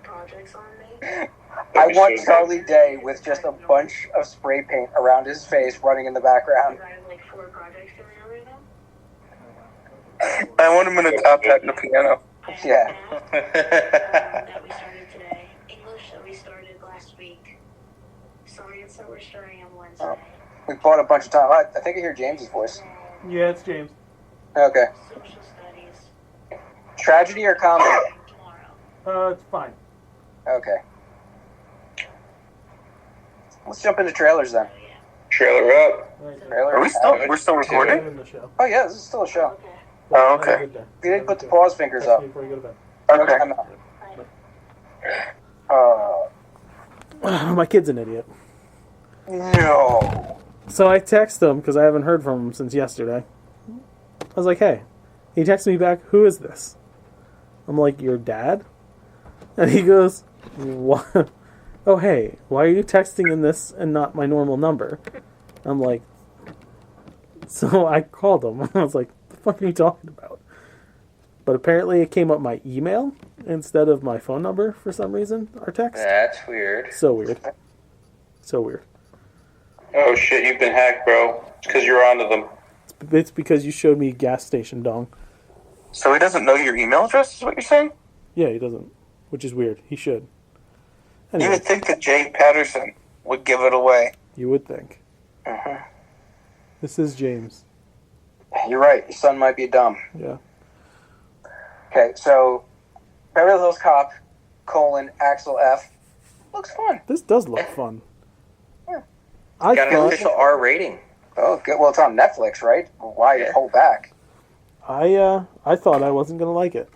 projects on me. I want Charlie Day with just a bunch of spray paint around his face running in the background. I have like 4 projects going on right now. I want him in a top hat and a piano. Yeah. That we started today. English that we started last week. Science that we're starting on Wednesday. We bought a bunch of time. I think I hear James's voice. Yeah, it's James. Okay. Social studies Tragedy or comedy? tomorrow. It's fine. Okay. Let's jump into trailers then. So yeah. Trailer up. Trailer. Are we still? We're still recording? In the show. Oh yeah, this is still a show. Okay. Oh, okay. We didn't put the pause fingers up. Before you go to bed. Okay. I'm not. My kid's an idiot. No. So I text him because I haven't heard from him since yesterday. I was like, hey. He texts me back, who is this? I'm like, your dad? And he goes, what? Oh, hey, why are you texting in this and not my normal number? I'm like, so I called him. I was like, the fuck are you talking about? But apparently it came up my email instead of my phone number for some reason, our text. That's weird. So weird. So weird. Oh shit, you've been hacked, bro. It's because you're onto them. It's because you showed me gas station dong. So he doesn't know your email address, is what you're saying? Yeah, he doesn't, which is weird. He should. You Anyway, would think that Jay Patterson would give it away. you would think. Mhm. This is James. You're right. Your son might be dumb. Yeah. Okay, so Beverly Hills Cop, Axel F. Looks fun. This does look fun. Yeah. I Got an thought official R rating. Oh, good. Well, it's on Netflix, right? Why Yeah. hold back? I thought I wasn't gonna like it.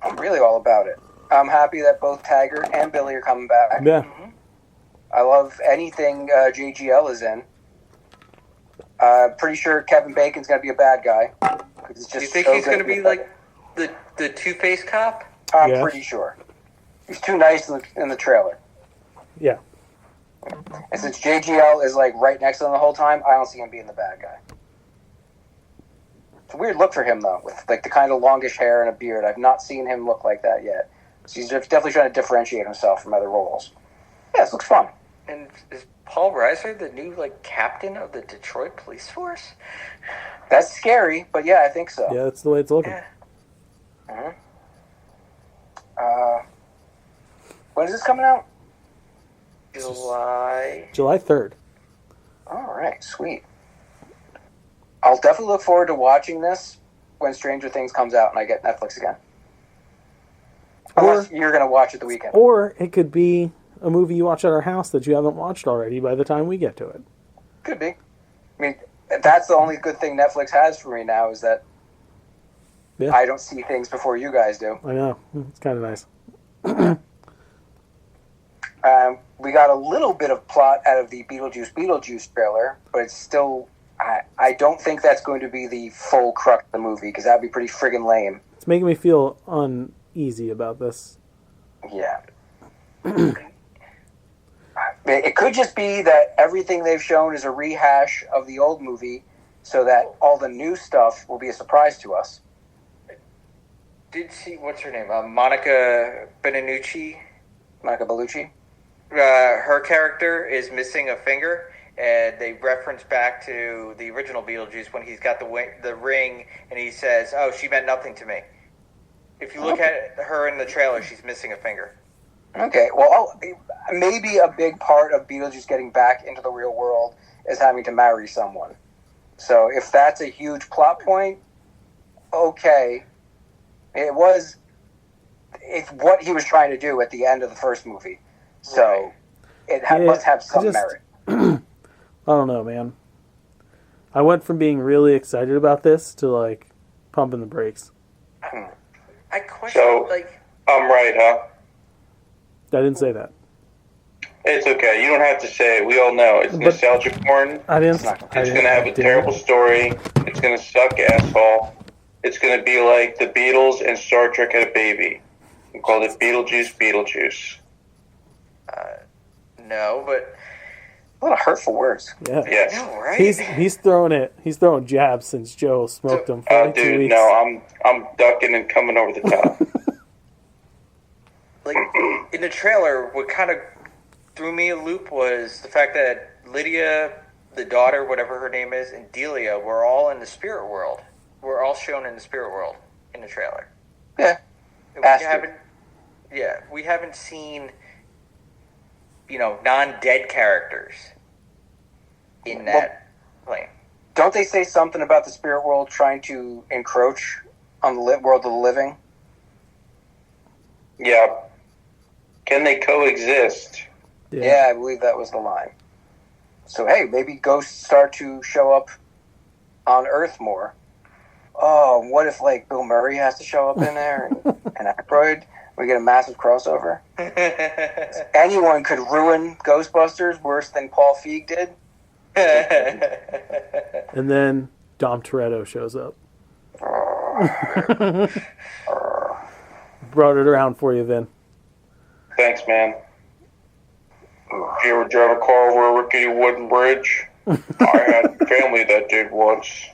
I'm really all about it. I'm happy that both Taggart and Billy are coming back. Yeah. I love anything JGL is in. Pretty sure Kevin Bacon's going to be a bad guy. 'Cause it's Do you just think so he's good going to be be like the Two-Face cop? I'm Yeah. pretty sure. He's too nice in the trailer. Yeah. And since JGL is like right next to him the whole time, I don't see him being the bad guy. It's a weird look for him though, with like the kind of longish hair and a beard. I've not seen him look like that yet. So he's definitely trying to differentiate himself from other roles. Yeah, this looks fun. And is Paul Reiser the new like captain of the Detroit police force? That's scary, but yeah, I think so. Yeah, that's the way it's looking. Yeah. Mhm. When is this coming out? July. July 3rd. All right, sweet. I'll definitely look forward to watching this when Stranger Things comes out and I get Netflix again. Unless you're going to watch it the weekend. Or it could be a movie you watch at our house that you haven't watched already by the time we get to it. Could be. I mean, that's the only good thing Netflix has for me now is that Yeah. I don't see things before you guys do. I know. It's kind of nice. We got a little bit of plot out of the Beetlejuice trailer, but it's still... I don't think that's going to be the full crux of the movie, because that would be pretty friggin' lame. It's making me feel uneasy about this. Yeah. It could just be that everything they've shown is a rehash of the old movie, so that all the new stuff will be a surprise to us. Did see what's her name? Monica Bellucci. Monica Bellucci? Her character is missing a finger, and they reference back to the original Beetlejuice when he's got the ring, and he says, "Oh, she meant nothing to me." If you look at her in the trailer, she's missing a finger. Okay, well, maybe a big part of Beetlejuice getting back into the real world is having to marry someone. So if that's a huge plot point, okay. It's what he was trying to do at the end of the first movie. So it must have some merit. I don't know, man. I went from being really excited about this to, like, pumping the brakes. I question, So- like... I'm right, huh? I didn't say that. It's okay. You don't have to say it. We all know. It's nostalgia porn. I didn't. It's going to have a terrible story. It's going to suck asshole. It's going to be like the Beatles and Star Trek had a baby. We called it Beetlejuice. No, but... A lot of hurtful words. Yeah. Yes. No, right? He's throwing jabs since Joe smoked him for like 2 Dude, weeks. no, I'm ducking and coming over the top. Like, in the trailer, what kind of threw me a loop was the fact that Lydia, the daughter, whatever her name is, and Delia were all in the spirit world. We're all shown in the spirit world in the trailer. Yeah. And we haven't seen, non-dead characters in that plane. Don't they say something about the spirit world trying to encroach on the world of the living? Yeah. Can they coexist? Yeah, I believe that was the line. So, hey, maybe ghosts start to show up on Earth more. Oh, what if, like, Bill Murray has to show up in there and Aykroyd? We get a massive crossover. Anyone could ruin Ghostbusters worse than Paul Feig did. And then Dom Toretto shows up. Brought it around for you, Vin. Thanks, man. Did you ever drive a car over a rickety wooden bridge? I had family that did once.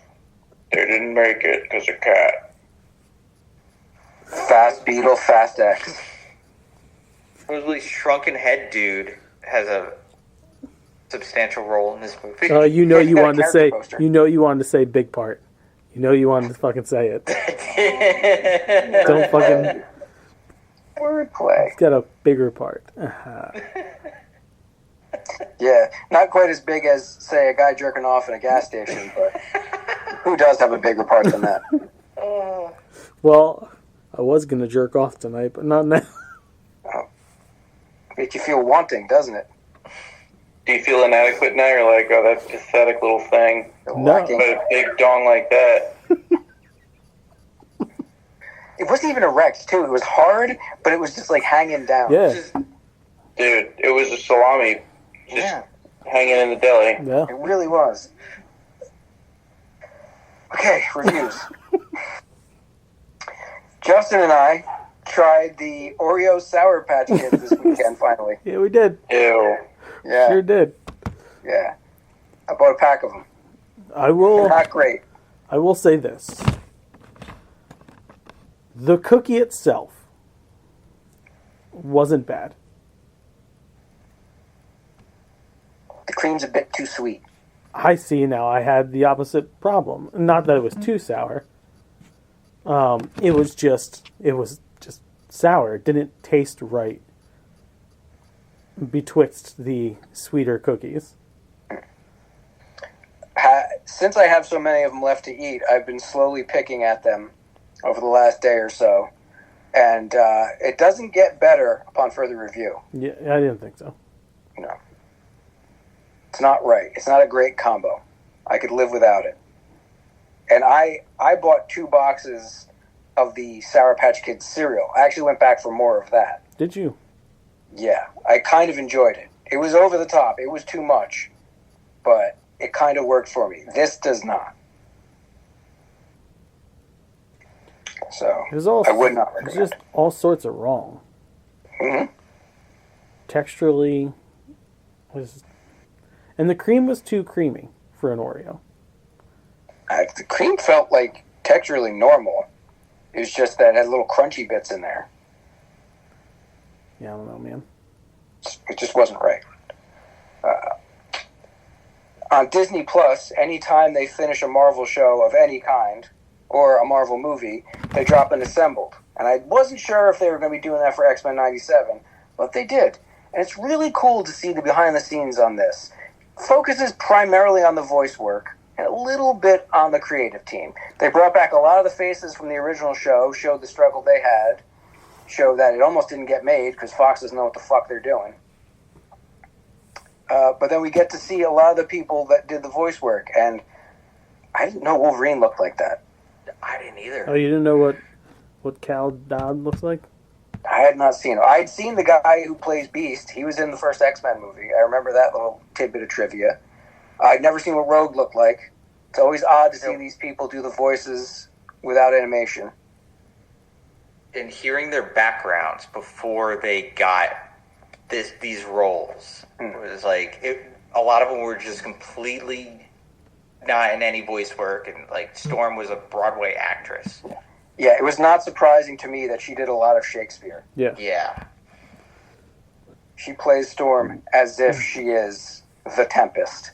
They didn't make it because of cat. Fast Beetle, Fast X. Supposedly Shrunken Head Dude has a substantial role in this movie. You He's got a character poster. you wanted to say big part. You know you wanted to fucking say it. Don't fucking. Wordplay. It's got a bigger part. Yeah, not quite as big as, say, a guy jerking off in a gas station, but who does have a bigger part than that? Well, I was gonna jerk off tonight, but not now. Makes you feel wanting, doesn't it? Do you feel inadequate now? You're like, oh, that's a pathetic little thing. Feel No. lacking. But a big dong like that. It wasn't even erect, too. It was hard, but it was just, like, hanging down. Yeah, Dude, it was a salami just Yeah, hanging in the deli. yeah. it really was. Okay, reviews. Justin and I tried the Oreo Sour Patch Kids this weekend, finally. Yeah, we did. Ew. Yeah. Sure did. Yeah. I bought a pack of them. I will. They're not great. I will say this. The cookie itself wasn't bad. The cream's a bit too sweet. I see now. I had the opposite problem. Not that it was too sour. It was just sour. It didn't taste right betwixt the sweeter cookies. Since I have so many of them left to eat, I've been slowly picking at them over the last day or so. And it doesn't get better upon further review. Yeah, I didn't think so. No. It's not right. It's not a great combo. I could live without it. And I bought 2 boxes of the Sour Patch Kids cereal. I actually went back for more of that. Did you? Yeah, I kind of enjoyed it. It was over the top. It was too much. But it kind of worked for me. This does not. So, It was all. I would not It was recommend. just all sorts of wrong. Mhm. Texturally, and the cream was too creamy for an Oreo. The cream felt like texturally normal. It was just that it had little crunchy bits in there. Yeah, I don't know, man. It just wasn't right. On Disney Plus, anytime they finish a Marvel show of any kind, or a Marvel movie, they drop an assembled. And I wasn't sure if they were going to be doing that for X-Men 97, but they did. And it's really cool to see the behind the scenes on this. Focuses primarily on the voice work, and a little bit on the creative team. They brought back a lot of the faces from the original show, showed the struggle they had, showed that it almost didn't get made because Fox doesn't know what the fuck they're doing. But then we get to see a lot of the people that did the voice work, and I didn't know Wolverine looked like that. I didn't either. Oh, you didn't know what Cal Dodd looks like? I had not seen him. I'd seen the guy who plays Beast. He was in the first X-Men movie. I remember that little tidbit of trivia. I'd never seen what Rogue looked like. It's always odd to see these people do the voices without animation. And hearing their backgrounds before they got these roles was like a lot of them were just completely not in any voice work, and like Storm was a Broadway actress. Yeah, it was not surprising to me that she did a lot of Shakespeare. Yeah. She plays Storm as if she is the Tempest.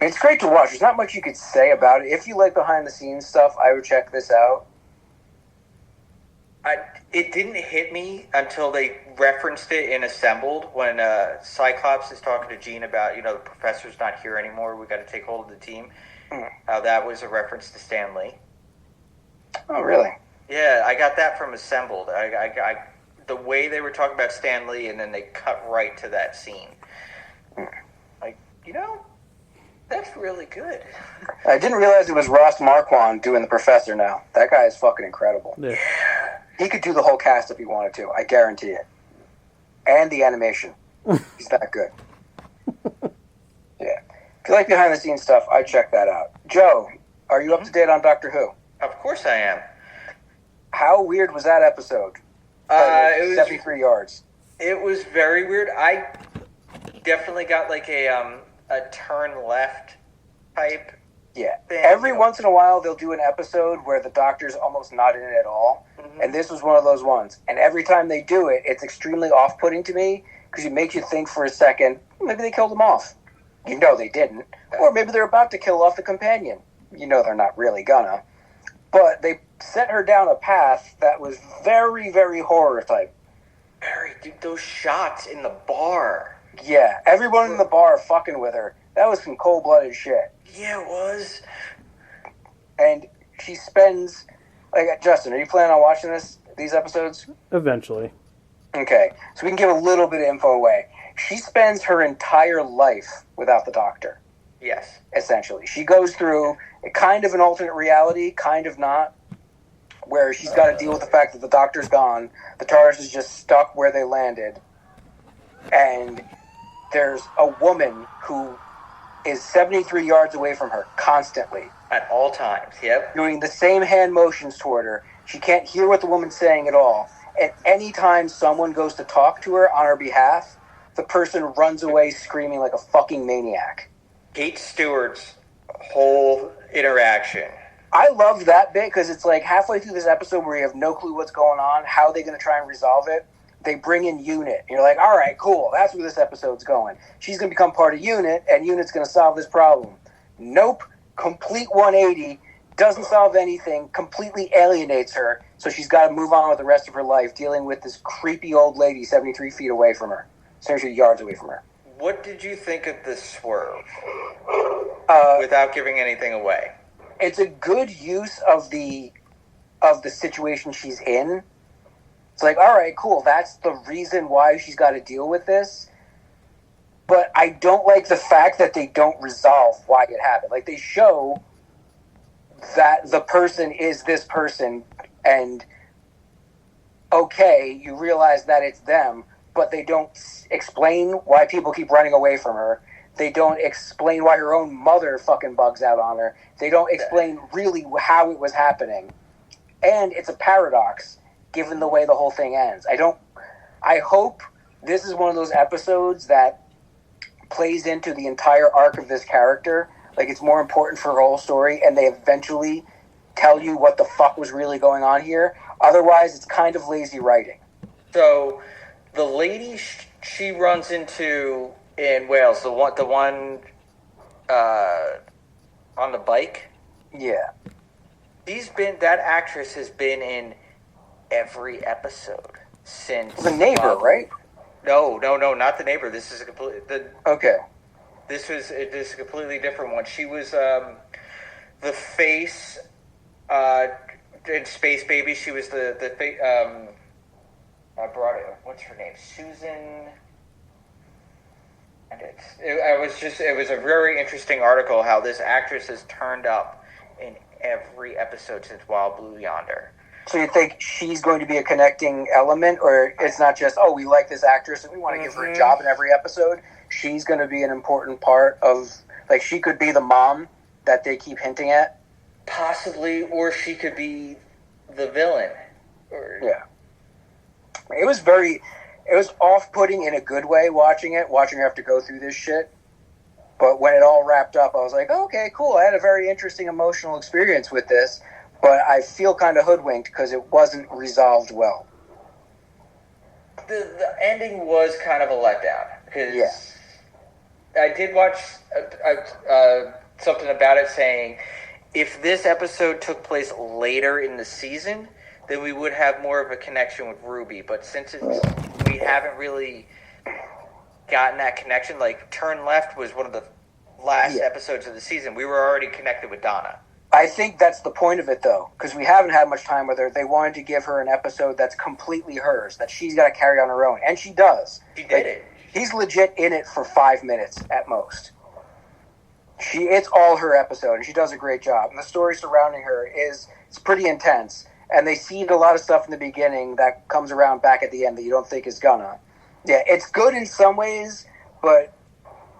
It's great to watch. There's not much you could say about it. If you like behind the scenes stuff, I would check this out. It didn't hit me until they referenced it in Assembled when Cyclops is talking to Jean about, the professor's not here anymore, we got to take hold of the team. How that was a reference to Stan Lee. Oh, really? Yeah, I got that from Assembled. I the way they were talking about Stan Lee, and then they cut right to that scene. Like, that's really good. I didn't realize it was Ross Marquand doing the professor now. That guy is fucking incredible. Yeah. He could do the whole cast if he wanted to. I guarantee it. And the animation. He's that good. Yeah. If you like behind the scenes stuff, I'd check that out. Joe, are you up to date on Doctor Who? Of course I am. How weird was that episode? It was 73 yards. It was very weird. I definitely got like a turn left type. Yeah. thing. Every once in a while, they'll do an episode where the Doctor's almost not in it at all. Mm-hmm. And this was one of those ones. And every time they do it, it's extremely off-putting to me because it makes you think for a second, maybe they killed him off. You know they didn't. Or maybe they're about to kill off the companion. You know they're not really gonna. But they set her down a path that was very, very horror type. Dude, those shots in the bar. Yeah, everyone in the bar fucking with her. That was some cold-blooded shit. Yeah, it was. And she spends... Justin, are you planning on watching these episodes? Eventually. Okay, so we can give a little bit of info away. She spends her entire life without the Doctor, Yes. essentially. She goes through a kind of an alternate reality, kind of not, where she's got to deal with the fact that the Doctor's gone, the TARDIS is just stuck where they landed, and there's a woman who is 73 yards away from her constantly, At all times, yep. doing the same hand motions toward her. She can't hear what the woman's saying at all. At any time someone goes to talk to her on her behalf, the person runs away screaming like a fucking maniac. Kate Stewart's whole interaction. I love that bit because it's like halfway through this episode where you have no clue what's going on, how are they going to try and resolve it? They bring in Unit. And you're like, all right, cool, that's where this episode's going. She's going to become part of Unit, and Unit's going to solve this problem. Nope. Complete 180. Doesn't solve anything. Completely alienates her. So she's got to move on with the rest of her life dealing with this creepy old lady 73 feet away from her. 73 yards away from her. What did you think of the swerve? Without giving anything away. It's a good use of the situation she's in. It's like, all right, cool. That's the reason why she's got to deal with this. But I don't like the fact that they don't resolve why it happened. Like, they show that the person is this person, and okay, you realize that it's them, but they don't explain why people keep running away from her. They don't explain why her own mother fucking bugs out on her. They don't explain really how it was happening. And it's a paradox, given the way the whole thing ends. I hope this is one of those episodes that plays into the entire arc of this character. Like, it's more important for her whole story, and they eventually tell you what the fuck was really going on here. Otherwise, it's kind of lazy writing. So, the lady she runs into in Wales, the one on the bike. Yeah. That actress has been in every episode since The Neighbor, right? No, not The Neighbor. This is Okay. This is a completely different one. She was the face in Space Baby. She was the I brought it. What's her name? Susan. And it was a very interesting article how this actress has turned up in every episode since Wild Blue Yonder. So you think she's going to be a connecting element, or it's not just, oh, we like this actress and we want to give her a job in every episode? She's going to be an important part of, like, she could be the mom that they keep hinting at? Possibly, or she could be the villain. Yeah. It was off-putting in a good way watching her have to go through this shit. But when it all wrapped up, I was like, okay, cool. I had a very interesting emotional experience with this, but I feel kind of hoodwinked because it wasn't resolved well. The ending was kind of a letdown because I did watch something about it saying if this episode took place later in the season, then we would have more of a connection with Ruby. But since we haven't really gotten that connection, like Turn Left was one of the last episodes of the season. We were already connected with Donna. I think that's the point of it, though, because we haven't had much time with her. They wanted to give her an episode that's completely hers, that she's got to carry on her own, and she does. She did it. He's legit in it for 5 minutes at most. It's all her episode, and she does a great job. And the story surrounding her it's pretty intense. And they seed a lot of stuff in the beginning that comes around back at the end that you don't think is gonna. Yeah, it's good in some ways, but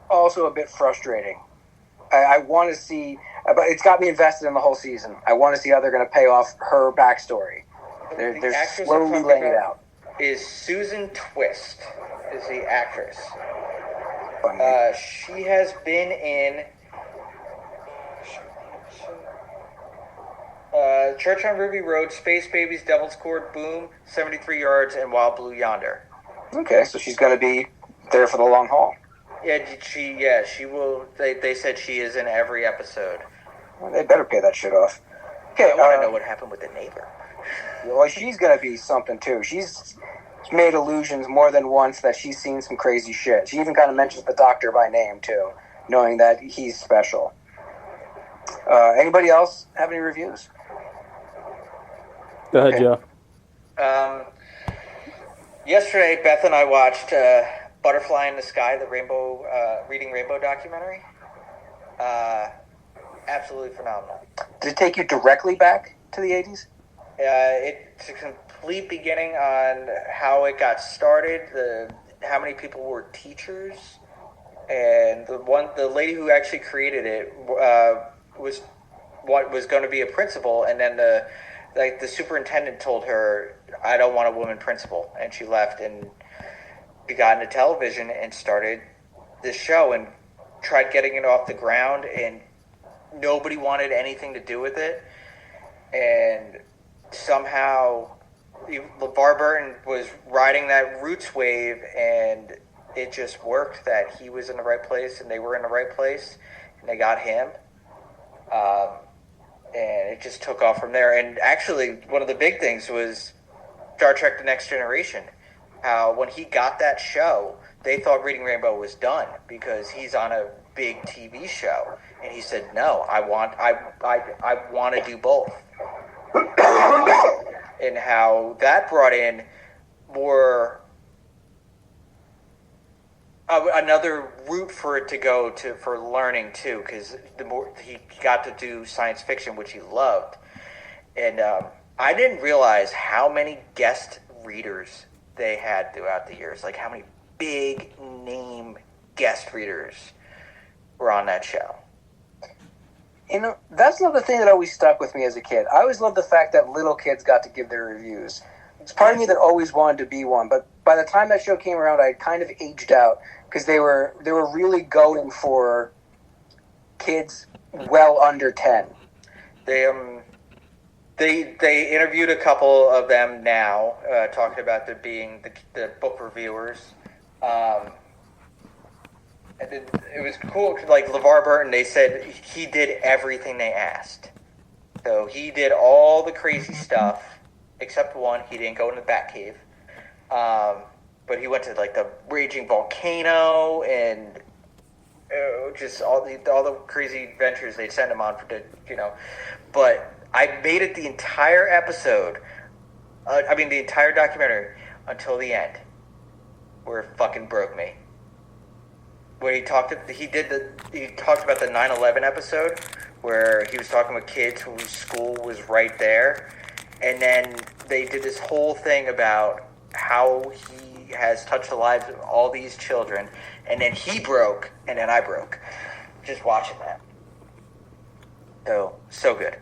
also a bit frustrating. I want to see, but it's got me invested in the whole season. I want to see how they're going to pay off her backstory. They're slowly laying it out. Is Susan Twist is the actress. She has been in Church on Ruby Road, Space Babies, Devil's Court, Boom, 73 Yards, and Wild Blue Yonder. Okay, so she's going to be there for the long haul. Yeah, she will. They said she is in every episode. Well, they better pay that shit off. Okay, I want to know what happened with the neighbor. Well, she's going to be something, too. She's made allusions more than once that she's seen some crazy shit. She even kind of mentions the doctor by name, too, knowing that he's special. Anybody else have any reviews? Go ahead, Joe. Yesterday, Beth and I watched Butterfly in the Sky, the Reading Rainbow documentary. Absolutely phenomenal. Did it take you directly back to the 80s? It's a complete beginning on how it got started, how many people were teachers, and the lady who actually created it was what was going to be a principal, and then the superintendent told her, "I don't want a woman principal," and she left, and she got into television and started this show and tried getting it off the ground, and nobody wanted anything to do with it, and somehow LeVar Burton was riding that Roots wave, and it just worked that he was in the right place and they were in the right place, and they got him. And it just took off from there. And actually, one of the big things was Star Trek The Next Generation. How when he got that show, they thought Reading Rainbow was done because he's on a big TV show. And he said, no, I want to do both. And how that brought in more another route for it to go to for learning too, because the more he got to do science fiction, which he loved, and I didn't realize how many guest readers they had throughout the years, like how many big name guest readers were on that show. You know, that's another thing that always stuck with me as a kid. I always loved the fact that little kids got to give their reviews. It's part of me that always wanted to be one, but by the time that show came around, I kind of aged out because they were really going for kids well under 10. They interviewed a couple of them now, talking about them being the book reviewers. And it was cool, like LeVar Burton, they said he did everything they asked. So he did all the crazy stuff, except one, he didn't go in the Batcave. But he went to like the raging volcano and just all the crazy adventures they'd send him on But I made it the entire episode, the entire documentary until the end, where it fucking broke me. Where he talked about the 9/11 episode where he was talking with kids whose school was right there, and then they did this whole thing about how he has touched the lives of all these children, and then he broke, and then I broke. Just watching that. So good.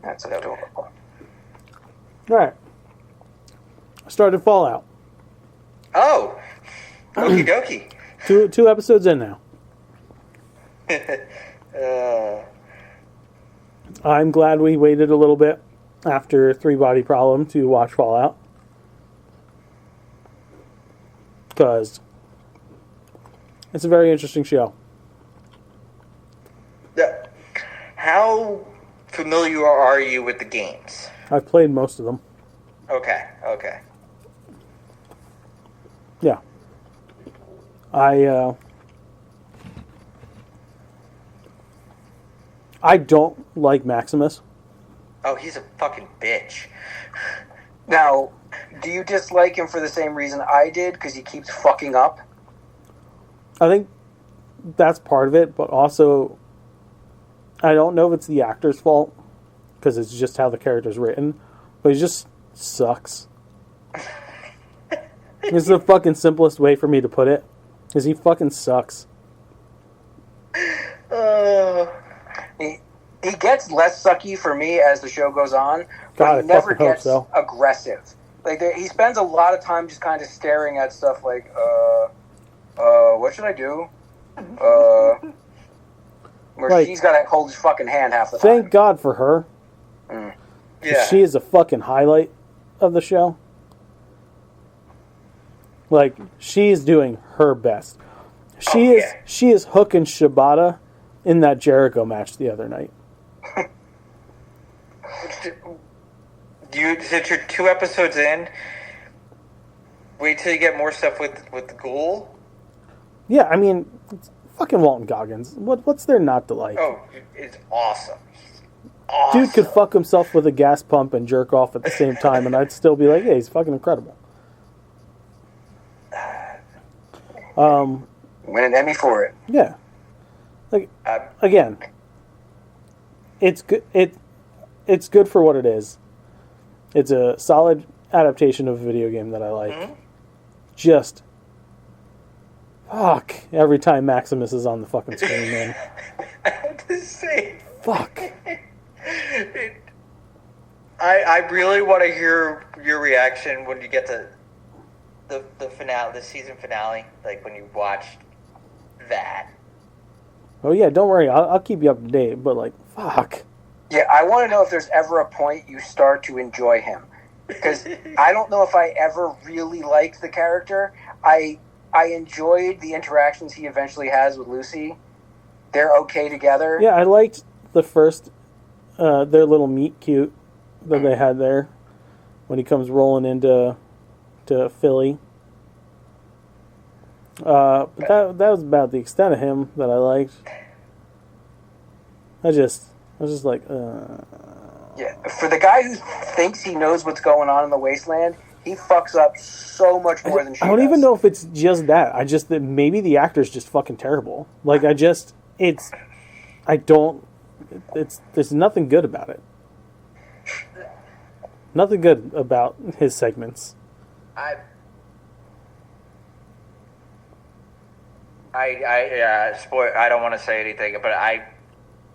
That's adorable. All right. I started Fallout. Oh, okie dokie. Two episodes in now. I'm glad we waited a little bit after Three Body Problem to watch Fallout. Because it's a very interesting show. How familiar are you with the games? I've played most of them. Okay. Yeah. I don't like Maximus. Oh, he's a fucking bitch. Now, do you dislike him for the same reason I did? Because he keeps fucking up? I think that's part of it, but also I don't know if it's the actor's fault, because it's just how the character's written, but he just sucks. It's the fucking simplest way for me to put it, because he fucking sucks. He gets less sucky for me as the show goes on, but God, he never hope gets so. aggressive. Like he spends a lot of time just kind of staring at stuff like, what should I do? Where Like, she's got to hold his fucking hand half the time. Thank God for her. Yeah. She is a fucking highlight of the show. Like, she is doing her best. She is hooking Shibata in that Jericho match the other night. Since you're 2 episodes in, wait till you get more stuff with the Ghoul. Yeah, I mean, it's fucking Walton Goggins. What's there not to like? Oh, it's awesome. Awesome. Dude could fuck himself with a gas pump and jerk off at the same time, and I'd still be like, yeah, he's fucking incredible. Win an Emmy for it. Yeah. Like, again, it's good. It's good for what it is. It's a solid adaptation of a video game that I like. Mm-hmm. Just Fuck. Every time Maximus is on the fucking screen, man. I have to say, Fuck. I really want to hear your reaction when you get to the finale, the season finale, like when you watched that. Oh yeah, don't worry. I'll keep you up to date. But like, fuck. Yeah, I want to know if there's ever a point you start to enjoy him. Because I don't know if I ever really liked the character. I enjoyed the interactions he eventually has with Lucy. They're okay together. Yeah, I liked the first, their little meet cute that they had there when he comes rolling into Philly. But that was about the extent of him that I liked. I was just like, Yeah, for the guy who thinks he knows what's going on in the wasteland, he fucks up so much more than she I don't does. even know if it's just that. That maybe the actor's just fucking terrible. Like, there's nothing good about it. Nothing good about his segments. I don't want to say anything, but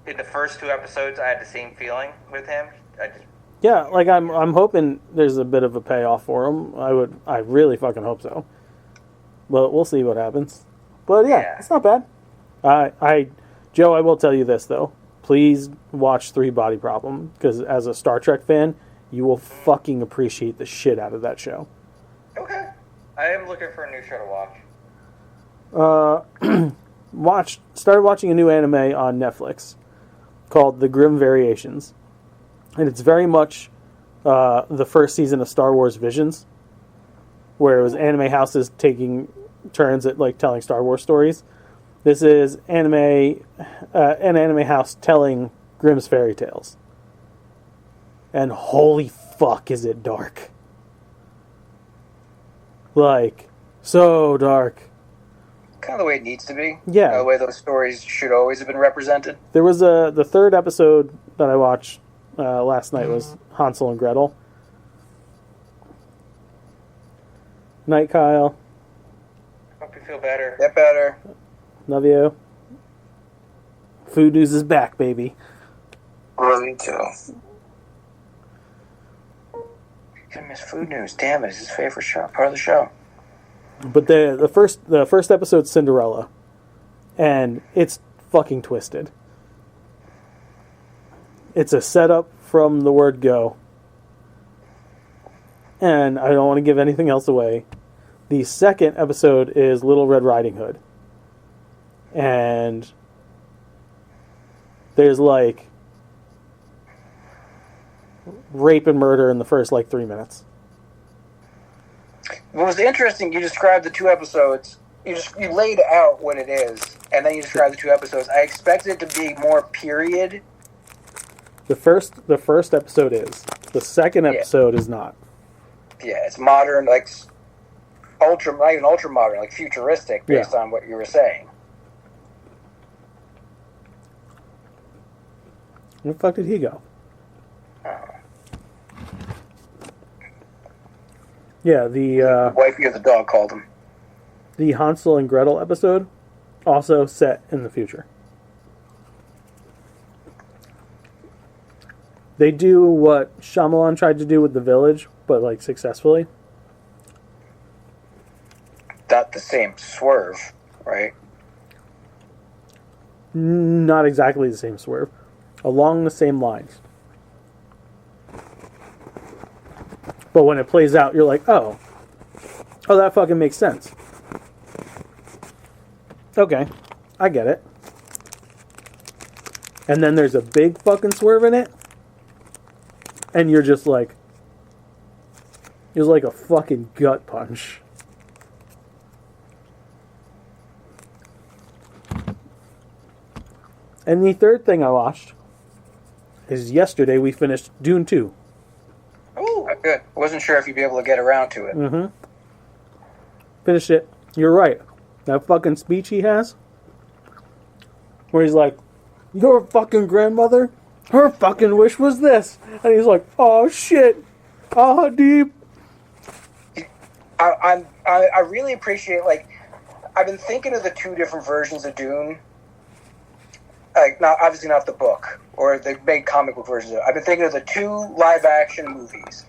in the first 2 episodes, I had the same feeling with him. Yeah, like I'm hoping there's a bit of a payoff for him. I really fucking hope so. But we'll see what happens. But yeah. It's not bad. Joe, I will tell you this though. Please watch 3 Body Problem, because as a Star Trek fan, you will fucking appreciate the shit out of that show. Okay. I am looking for a new show to watch. Started watching a new anime on Netflix called The Grimm Variations. And it's very much the first season of Star Wars Visions, where it was anime houses taking turns at like telling Star Wars stories. This is an anime house telling Grimm's fairy tales. And holy fuck is it dark. Like, so dark. Kind of the way it needs to be. Yeah. The way those stories should always have been represented. There was the 3rd episode that I watched last night was Hansel and Gretel. Night, Kyle. Hope you feel better. Get better. Love you. Food News is back, baby. Love you too. Gonna miss Food News. Damn it, it's his favorite show, part of the show. But the first episode's Cinderella, and it's fucking twisted. It's a setup from the word go. And I don't want to give anything else away. The 2nd episode is Little Red Riding Hood. And there's like rape and murder in the first like 3 minutes. What was interesting, you described the 2 episodes. You laid out what it is, and then you described the 2 episodes. I expected it to be more period. The first episode is. The 2nd episode is not. Yeah, it's modern, like not even ultra modern, like futuristic, based on what you were saying. Where the fuck did he go? Yeah, the wifey of the dog called him. The Hansel and Gretel episode, also set in the future. They do what Shyamalan tried to do with The Village, but like successfully. Not the same swerve, right? Not exactly the same swerve. Along the same lines. But when it plays out, you're like, oh, that fucking makes sense. Okay, I get it. And then there's a big fucking swerve in it. And you're just like, it was like a fucking gut punch. And the 3rd thing I watched is yesterday we finished Dune 2. Oh, good. I wasn't sure if you'd be able to get around to it. Mm-hmm. Finished it. You're right. That fucking speech he has, where he's like, your fucking grandmother, her fucking wish was this. And he's like, oh shit. Ah, deep. I really appreciate, like, I've been thinking of the two different versions of Dune. Like, not obviously not the book or the big comic book versions. I've been thinking of the two live action movies,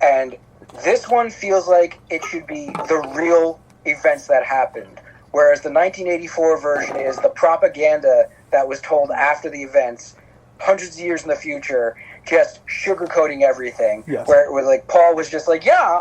and this one feels like it should be the real events that happened, whereas the 1984 version is the propaganda that was told after the events, hundreds of years in the future, just sugarcoating everything. Yes. Where like Paul was just like, yeah,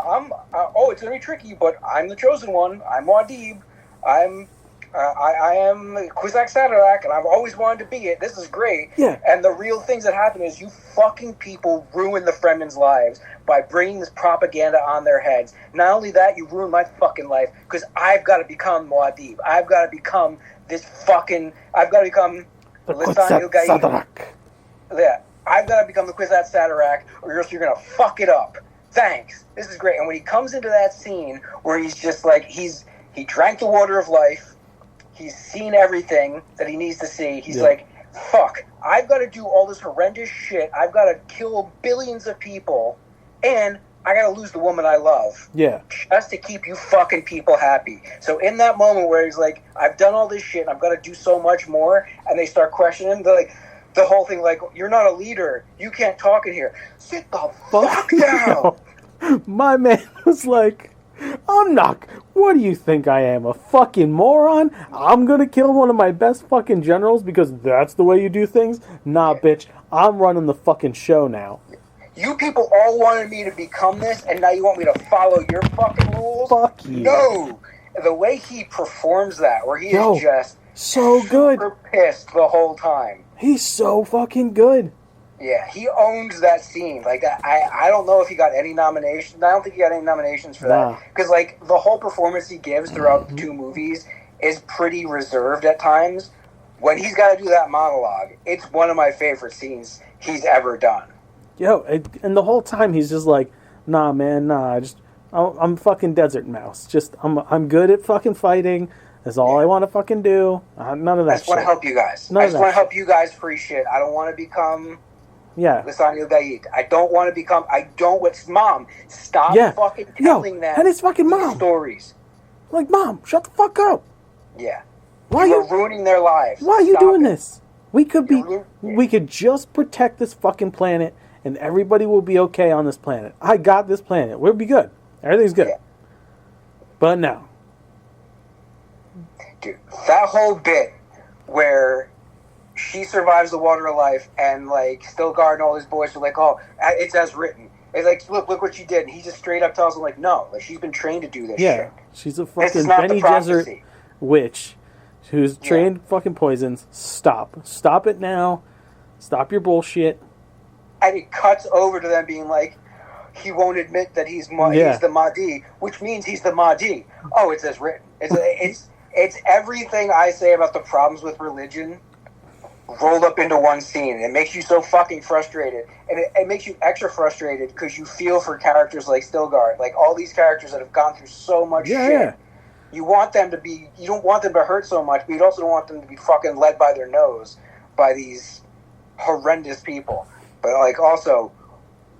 it's gonna be tricky, but I'm the chosen one. I'm Muad'Dib. I am Kwisatz Haderach, and I've always wanted to be it. This is great. Yeah. And the real things that happen is you fucking people ruin the Fremen's lives by bringing this propaganda on their heads. Not only that, you ruin my fucking life, because I've got to become Muad'Dib. I've got to become I've got to become The Lisan Kwisatz Haderach. Yeah. I've got to become the Kwisatz Haderach, or else you're going to fuck it up. Thanks. This is great. And when he comes into that scene where he's just like, he drank the water of life, he's seen everything that he needs to see. He's like, fuck, I've got to do all this horrendous shit. I've got to kill billions of people, and I got to lose the woman I love. Yeah. Just to keep you fucking people happy. So in that moment where he's like, I've done all this shit, and I've got to do so much more, and they start questioning him, they're like, the whole thing like, you're not a leader. You can't talk in here. Sit the fuck down. My man was like, I'm not. What do you think I am? A fucking moron? I'm gonna kill one of my best fucking generals because that's the way you do things? Nah, bitch. I'm running the fucking show now. You people all wanted me to become this, and now you want me to follow your fucking rules? Fuck you. No! The way he performs that, where he is just so good. super pissed the whole time. He's so fucking good. Yeah, he owns that scene. Like, I don't know if he got any nominations. I don't think he got any nominations for that. Because, like, the whole performance he gives throughout the two movies is pretty reserved at times. When he's got to do that monologue, it's one of my favorite scenes he's ever done. Yo, and the whole time he's just like, nah, man, nah, I'm fucking desert mouse. Just, I'm good at fucking fighting. That's all I want to fucking do. None of that shit. I just want to help you guys. I just want to help you guys free shit. I don't want to become... Yeah. Lisan al-Gaid. I don't want to become... Mom, stop fucking telling them and it's fucking mom. Stories. Like, Mom, shut the fuck up. Yeah. Why You're ruining their lives. Why are you doing this? We could just protect this fucking planet and everybody will be okay on this planet. I got this planet. We'll be good. Everything's good. Yeah. But no. Dude, that whole bit where she survives the water of life, and like Stilgar and all his boys are like, "Oh, it's as written." It's like, look what she did. And he just straight up tells them, like, "No, like she's been trained to do this." Yeah, shit. She's a fucking Bene Gesserit witch who's trained fucking poisons. Stop it now. Stop your bullshit. And it cuts over to them being like, he won't admit that he's the Mahdi, which means he's the Mahdi. Oh, it's as written. It's everything I say about the problems with religion rolled up into one scene. It makes you so fucking frustrated. And it makes you extra frustrated because you feel for characters like Stilgar. Like, all these characters that have gone through so much shit. Yeah. You want them to be... You don't want them to hurt so much, but you also don't want them to be fucking led by their nose by these horrendous people. But, like, also,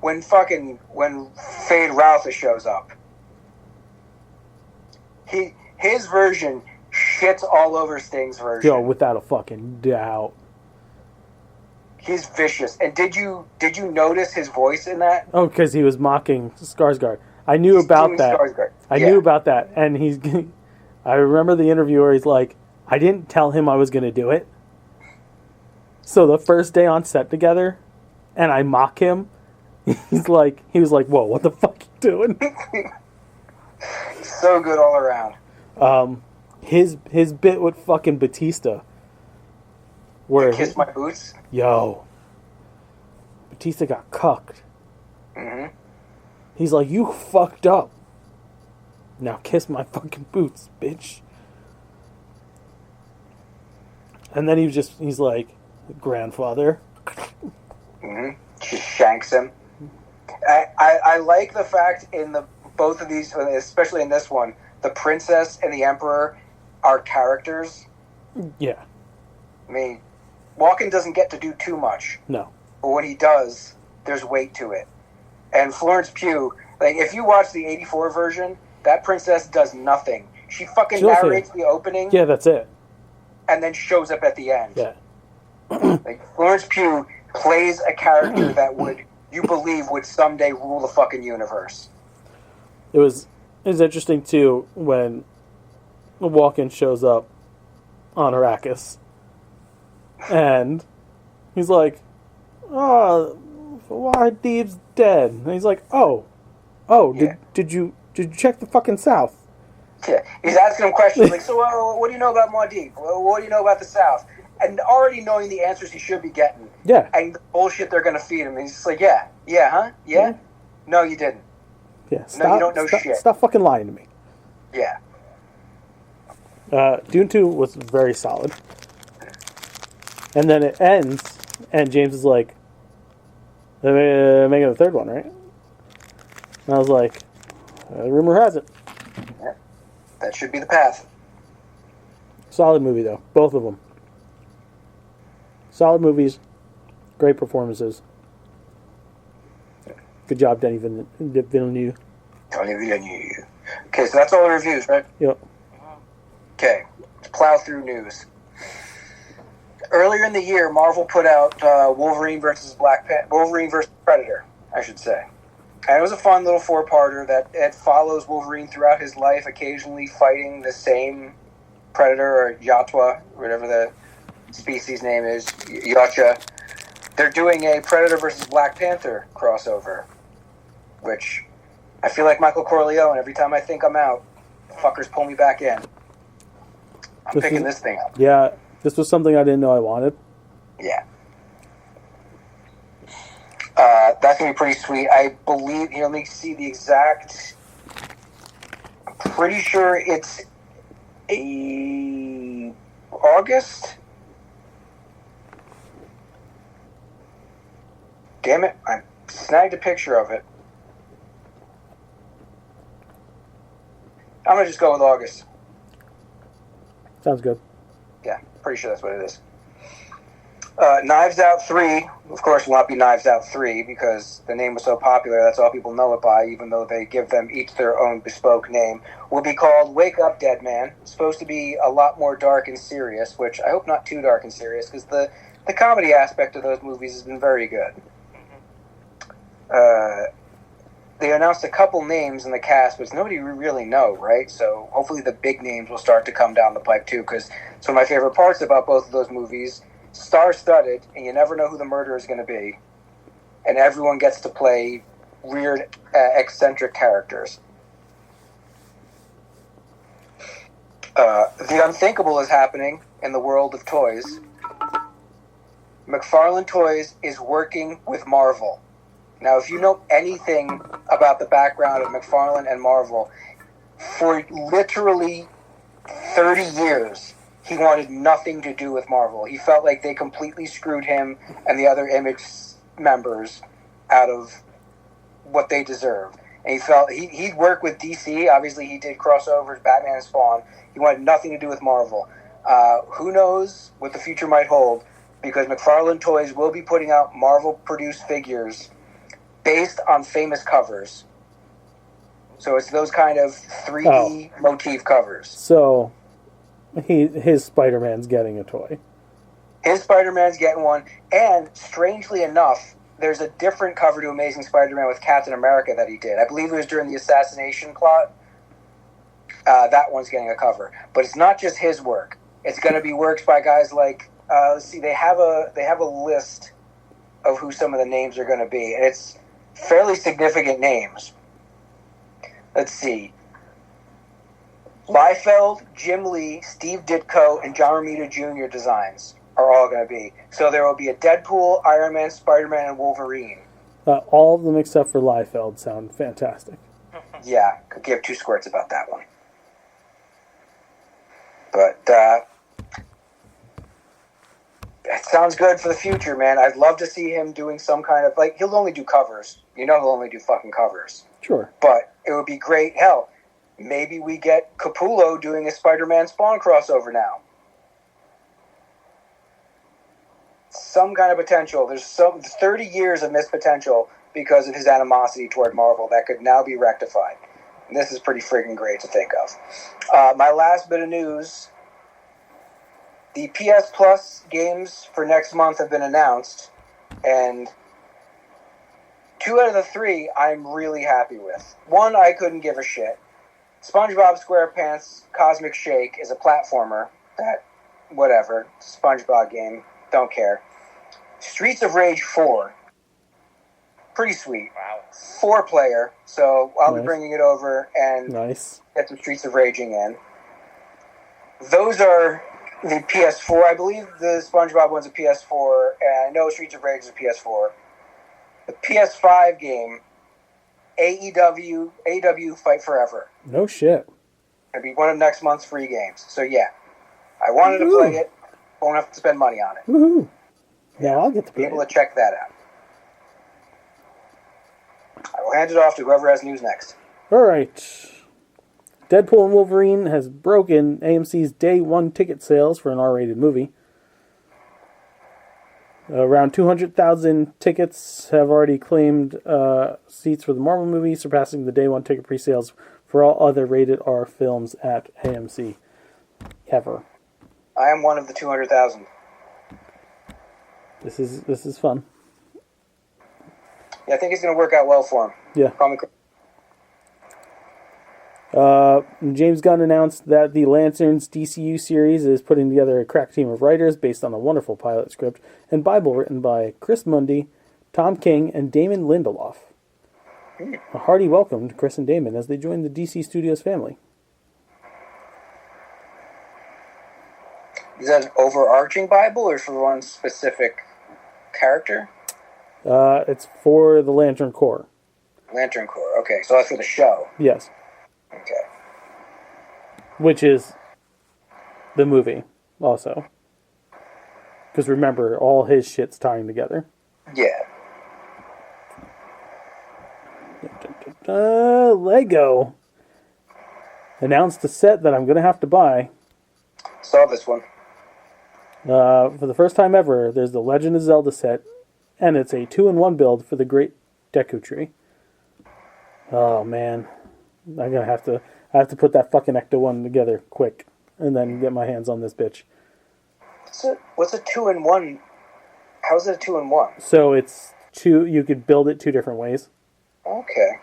when Fade Routha shows up, his version shits all over Sting's version. Yo, without a fucking doubt. He's vicious. And did you notice his voice in that? Oh, because he was mocking Skarsgård. I knew about that. I knew about that. And I remember the interview where he's like, I didn't tell him I was going to do it. So the first day on set together, and I mock him, he was like, whoa, what the fuck you doing? So good all around. His bit with fucking Batista. Where Kiss My Boots? Yo. Batista got cucked. Mm-hmm. He's like, you fucked up. Now kiss my fucking boots, bitch. And then he's like, grandfather. Mm-hmm. She shanks him. I like the fact in both of these, especially in this one, the princess and the emperor are characters. Yeah. I mean, Walken doesn't get to do too much. No. But when he does, there's weight to it. And Florence Pugh, like, if you watch the 84 version, that princess does nothing. She fucking She doesn't. narrates the opening Yeah, that's it. and then shows up at the end. Yeah. Like, Florence Pugh plays a character that you believe would someday rule the fucking universe. It was interesting too when Walken shows up on Arrakis, and he's like, "Oh, Muad'Dib's dead." And he's like, "Oh, Yeah. did you check the fucking South?" Yeah. He's asking him questions like, "So, what do you know about Muad'Dib? What do you know about the South?" And already knowing the answers he should be getting. Yeah. And the bullshit they're gonna feed him. And he's just like, "Yeah, huh? Yeah? No, you didn't. Yeah. No, you don't know shit. Stop fucking lying to me. Yeah." Dune 2 was very solid. And then it ends, and James is like, they're making the third one, right? And I was like, rumor has it. Yeah. That should be the path. Solid movie, though. Both of them. Solid movies. Great performances. Good job, Denis Villeneuve. Okay, so that's all the reviews, right? Yep. Okay, let's plow through news. Earlier in the year, Marvel put out Wolverine versus Predator, I should say. And it was a fun little four-parter that it follows Wolverine throughout his life, occasionally fighting the same Predator or Yatwa, whatever the species name is, Yacha. They're doing a Predator versus Black Panther crossover, which I feel like Michael Corleone. Every time I think I'm out, fuckers pull me back in. I'm picking this thing up. Yeah, this was something I didn't know I wanted. Yeah. That's going to be pretty sweet. I believe, let me see the exact... I'm pretty sure it's August? Damn it, I snagged a picture of it. I'm going to just go with August. Sounds good. Yeah, pretty sure that's what it is. Knives Out 3, of course, will not be Knives Out 3 because the name was so popular, that's all people know it by, even though they give them each their own bespoke name. Will be called Wake Up, Dead Man. It's supposed to be a lot more dark and serious, which I hope not too dark and serious, because the comedy aspect of those movies has been very good. They announced a couple names in the cast, but nobody really know, right? So hopefully the big names will start to come down the pipe too, because some of my favorite parts about both of those movies, star-studded, and you never know who the murderer is going to be, and everyone gets to play weird, eccentric characters. The unthinkable is happening in the world of toys. McFarlane Toys is working with Marvel. Now, if you know anything about the background of McFarlane and Marvel, for literally 30 years, he wanted nothing to do with Marvel. He felt like they completely screwed him and the other Image members out of what they deserved. And he felt he'd work with DC. Obviously, he did crossovers, Batman and Spawn. He wanted nothing to do with Marvel. Who knows what the future might hold, because McFarlane Toys will be putting out Marvel-produced figures based on famous covers. So it's those kind of 3D motif covers. So his Spider-Man's getting a toy. His Spider-Man's getting one. And strangely enough, there's a different cover to Amazing Spider-Man with Captain America that he did. I believe it was during the assassination plot. That one's getting a cover. But it's not just his work. It's going to be works by guys like... let's see, they have a list of who some of the names are going to be. And it's fairly significant names. Let's see. Liefeld, Jim Lee, Steve Ditko, and John Romita Jr. designs are all going to be. So there will be a Deadpool, Iron Man, Spider-Man, and Wolverine. All of them except for Liefeld sound fantastic. Yeah, could give two squirts about that one. But it sounds good for the future, man. I'd love to see him doing some kind of... Like, he'll only do covers. You know he'll only do fucking covers. Sure. But it would be great. Hell, maybe we get Capullo doing a Spider-Man Spawn crossover now. Some kind of potential. There's 30 years of missed potential because of his animosity toward Marvel that could now be rectified. And this is pretty freaking great to think of. My last bit of news, the PS Plus games for next month have been announced, and 2 out of the 3 I'm really happy with. 1 I couldn't give a shit. SpongeBob SquarePants Cosmic Shake is a platformer that, whatever, SpongeBob game, don't care. Streets of Rage 4, pretty sweet. Wow. 4-player, so I'll be Nice. bringing it over and Nice. get some Streets of Raging in. Those are the PS4. I believe the SpongeBob one's a PS4, and I know Streets of Rage is a PS4. The PS5 game, AEW Fight Forever. No shit. It'll be one of next month's free games. So yeah, I wanted to play it. Won't have to spend money on it. Woohoo! Now I'll get to Be play able it. to check that out. I will hand it off to whoever has news next. All right. Deadpool and Wolverine has broken AMC's day one ticket sales for an R-rated movie. Around 200,000 tickets have already claimed seats for the Marvel movie, surpassing the day one ticket pre-sales for all other rated R films at AMC ever. I am one of the 200,000. This is fun. Yeah, I think it's going to work out well for him. Yeah. Call me James Gunn announced that the Lanterns DCU series is putting together a crack team of writers based on a wonderful pilot script and Bible written by Chris Mundy, Tom King, and Damon Lindelof. A hearty welcome to Chris and Damon as they join the DC Studios family. Is that an overarching Bible or for one specific character? It's for the Lantern Corps. Lantern Corps. Okay, so that's for the show. Yes. Okay. Which is the movie, also. Because remember, all his shit's tying together. Yeah. Lego announced a set that I'm going to have to buy. Saw this one. For the first time ever, there's the Legend of Zelda set, and it's a 2-in-1 build for the Great Deku Tree. Oh man, I have to put that fucking Ecto one together quick, and then get my hands on this bitch. What's a 2-in-1? How is it a 2-in-1? So it's two. You could build it 2 different ways. Okay.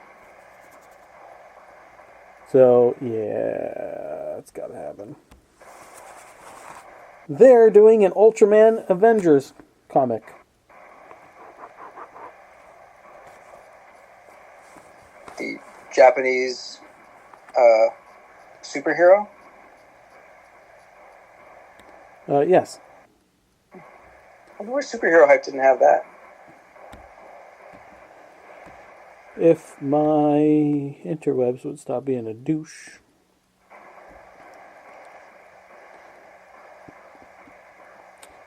So yeah, it's gotta happen. They're doing an Ultraman Avengers comic. The Japanese superhero? Yes. I wonder where Superhero Hype didn't have that. If my interwebs would stop being a douche.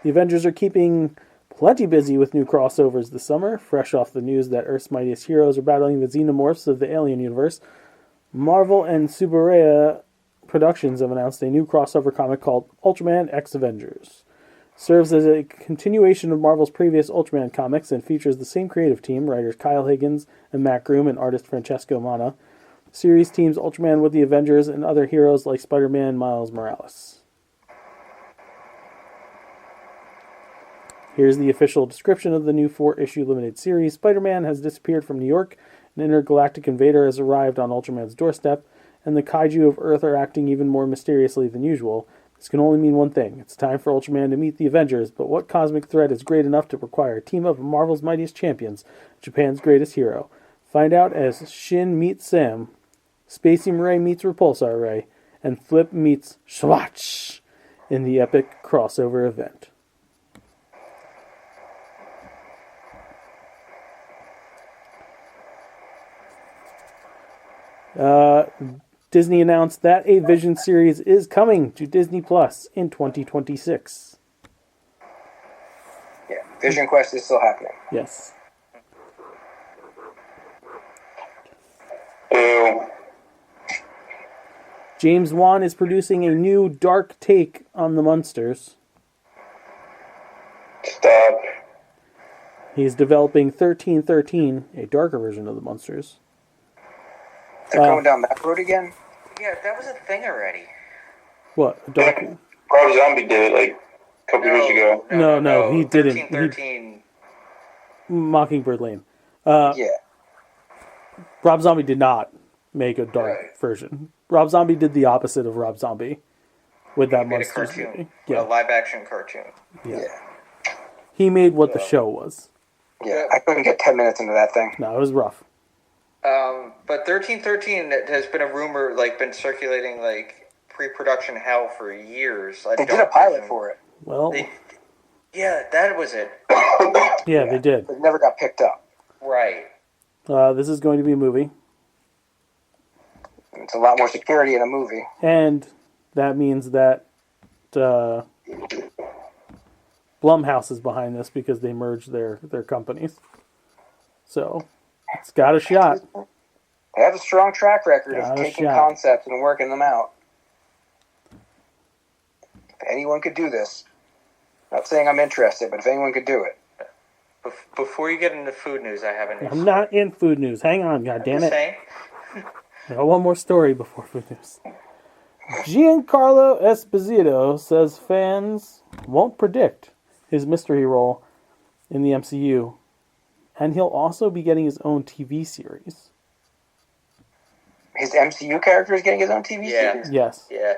The Avengers are keeping plenty busy with new crossovers this summer. Fresh off the news that Earth's mightiest heroes are battling the xenomorphs of the Alien universe, Marvel and Subaraya Productions have announced a new crossover comic called Ultraman X Avengers. Serves as a continuation of Marvel's previous Ultraman comics and features the same creative team, writers Kyle Higgins and Matt Groom and artist Francesco Mana. The series teams Ultraman with the Avengers and other heroes like Spider-Man and Miles Morales. Here's the official description of the new 4-issue limited series. Spider-Man has disappeared from New York, an intergalactic invader has arrived on Ultraman's doorstep, and the kaiju of Earth are acting even more mysteriously than usual. This can only mean one thing. It's time for Ultraman to meet the Avengers, but what cosmic threat is great enough to require a team of Marvel's mightiest champions, Japan's greatest hero? Find out as Shin meets Sam, Spacium Ray meets Repulsar Ray, and Flip meets Schwatch in the epic crossover event. Disney announced that a Vision series is coming to Disney Plus in 2026. Yeah, Vision Quest is still happening. Yes. Boo. James Wan is producing a new dark take on the Munsters. Stop. He's developing 1313, a darker version of the Munsters. They're going down that road again? Yeah, that was a thing already. What? Dark? Rob Zombie did it like a couple years ago. No, he didn't. 1313. Mockingbird Lane. Yeah. Rob Zombie did not make a dark version. Rob Zombie did the opposite of Rob Zombie with that Made a Monsters cartoon. movie. A Yeah, live-action cartoon. yeah. He made what the show was. Yeah, I couldn't get 10 minutes into that thing. No, it was rough. But 1313 has been a rumor, like, been circulating, like, pre-production hell for years. They did a pilot for it. Well, Yeah, that was it. yeah, they did. It never got picked up. Right. This is going to be a movie, It's a lot more security in a movie. and that means that Blumhouse is behind this because they merged their companies. So it's got a shot. They have a strong track record Got of a taking shot. concepts and working them out. If anyone could do this, not saying I'm interested, but if anyone could do it. Before you get into food news, I have a news. I'm not in food news. Hang on, goddammit. Just saying. I got one more story before food news. Giancarlo Esposito says fans won't predict his mystery role in the MCU, and he'll also be getting his own TV series. His MCU character is getting his own TV series? Yes. Yeah.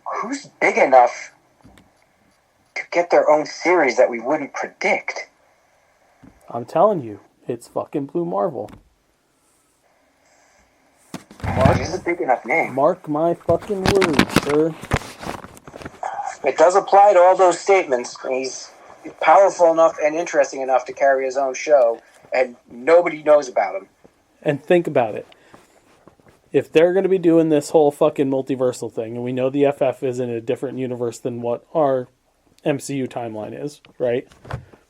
Who's big enough to get their own series that we wouldn't predict? I'm telling you, it's fucking Blue Marvel. He's a big enough name. Mark my fucking words, sir. It does apply to all those statements. He's powerful enough and interesting enough to carry his own show, and nobody knows about him. And think about it. If they're going to be doing this whole fucking multiversal thing, and we know the FF is in a different universe than what our MCU timeline is, right?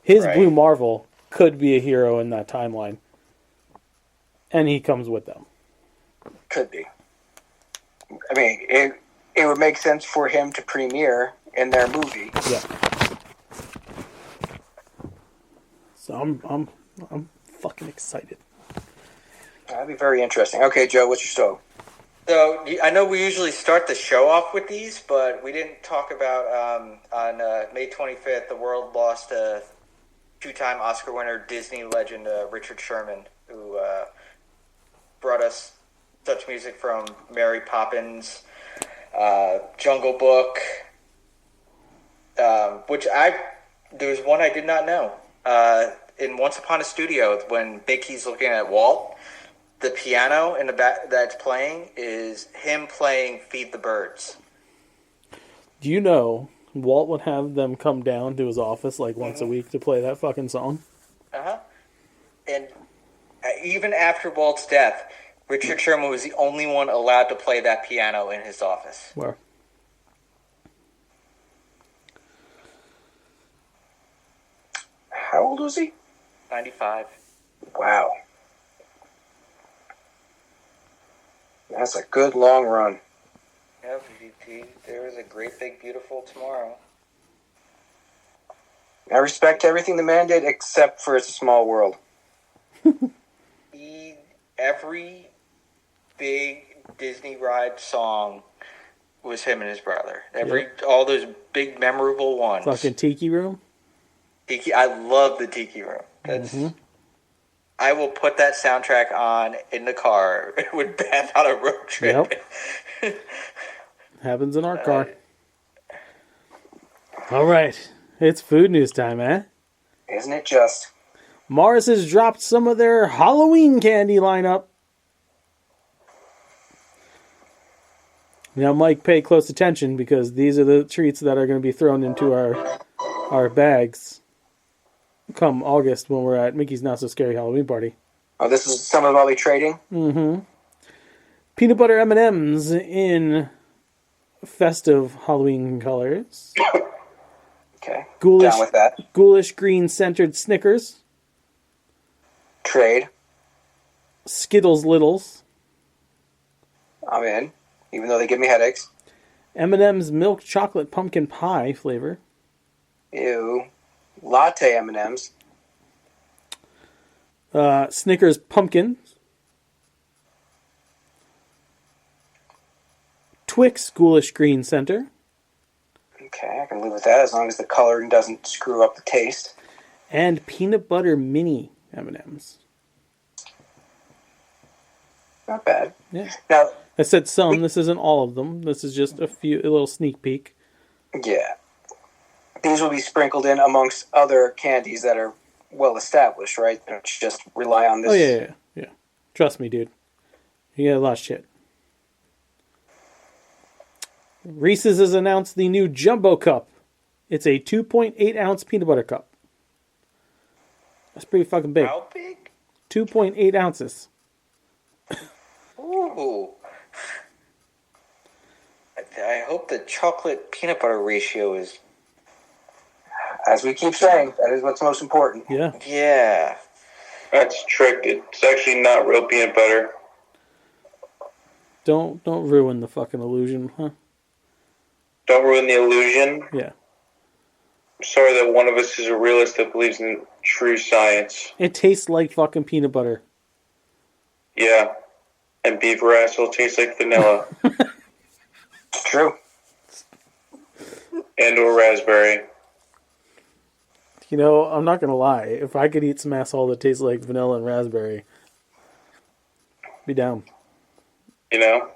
His Blue Marvel could be a hero in that timeline. And he comes with them. Could be. I mean, it would make sense for him to premiere in their movie. Yeah. So I'm fucking excited. That'd be very interesting. Okay, Joe, what's your stove? So, I know we usually start the show off with these, but we didn't talk about, on May 25th, the world lost a two-time Oscar winner, Disney legend, Richard Sherman, who brought us such music from Mary Poppins, Jungle Book, which there was one I did not know. In Once Upon a Studio, when Mickey's looking at Walt, the piano in the back that's playing is him playing Feed the Birds. Do you know Walt would have them come down to his office like once a week to play that fucking song? Uh-huh. And even after Walt's death, Richard Sherman was the only one allowed to play that piano in his office. Where? How old was he? 95. Wow. That's a good long run. Yeah, there was a great big beautiful tomorrow. I respect everything the man did except for It's a Small World. Every big Disney ride song was him and his brother. All those big memorable ones. Fucking Tiki Room? I love the Tiki Room. I will put that soundtrack on in the car with Beth on a road trip. Yep. Happens in our car. All right. It's food news time, eh? Isn't it just? Mars has dropped some of their Halloween candy lineup. Now, Mike, pay close attention because these are the treats that are going to be thrown into our bags come August when we're at Mickey's Not So Scary Halloween Party. Oh, this is some of them I'll be trading? Mm-hmm. Peanut butter M&M's in festive Halloween colors. Okay. Ghoulish, Down with that. Ghoulish green centered Snickers. Trade. Skittles Littles. I'm in, even though they give me headaches. M&M's milk chocolate pumpkin pie flavor. Ew. Latte M&Ms. Snickers pumpkin Twix Ghoulish Green Center. Okay, I can live with that as long as the coloring doesn't screw up the taste. And Peanut Butter Mini M&Ms. Not bad. Yeah. Now, I said some. This isn't all of them. This is just a little sneak peek. yeah. These will be sprinkled in amongst other candies that are well established, right? Don't just rely on this. Oh, yeah. Trust me, dude. You get a lot of shit. Reese's has announced the new Jumbo Cup. It's a 2.8 ounce peanut butter cup. That's pretty fucking big. How big? 2.8 ounces. Ooh. I hope the chocolate peanut butter ratio is. As we keep saying, that is what's most important. Yeah. Yeah. That's tricked. It's actually not real peanut butter. Don't ruin the fucking illusion, huh? Don't ruin the illusion. Yeah. I'm sorry that one of us is a realist that believes in true science. It tastes like fucking peanut butter. Yeah. And beaver ass will taste like vanilla. It's true. And or raspberry. You know, I'm not gonna lie. If I could eat some asshole that tastes like vanilla and raspberry, be down. You know?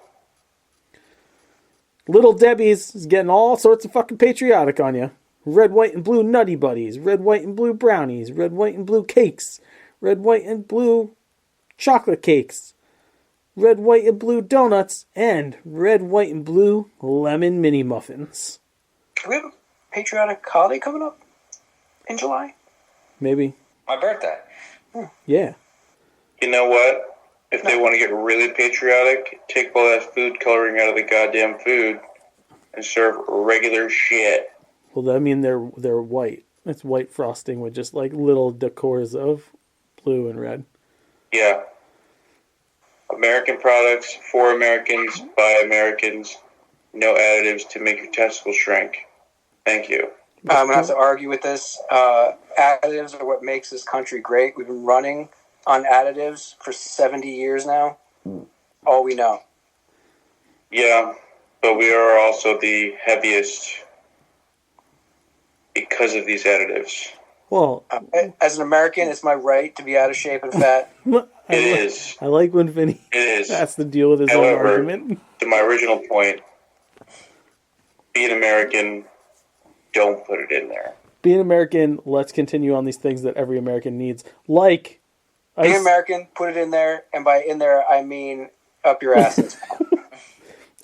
Little Debbie's is getting all sorts of fucking patriotic on you. Red, white, and blue Nutty Buddies. Red, white, and blue brownies. Red, white, and blue cakes. Red, white, and blue chocolate cakes. Red, white, and blue donuts. And red, white, and blue lemon mini muffins. Do we have a patriotic holiday coming up in July? Maybe. My birthday. Yeah. You know what? If they want to get really patriotic, take all that food coloring out of the goddamn food and serve regular shit. Well, I mean, they're white. It's white frosting with just like little decors of blue and red. Yeah. American products, for Americans, by Americans. No additives to make your testicles shrink. Thank you. I'm going to have to argue with this. Additives are what makes this country great. We've been running on additives for 70 years now. All we know. Yeah, but we are also the heaviest because of these additives. Well, As an American, it's my right to be out of shape and fat. It is. I like when Vinny It is. has to deal with his own However, argument. to my original point, be an American, don't put it in there. Being American, let's continue on these things that every American needs. Like, Be American, put it in there, and by in there, I mean up your asses.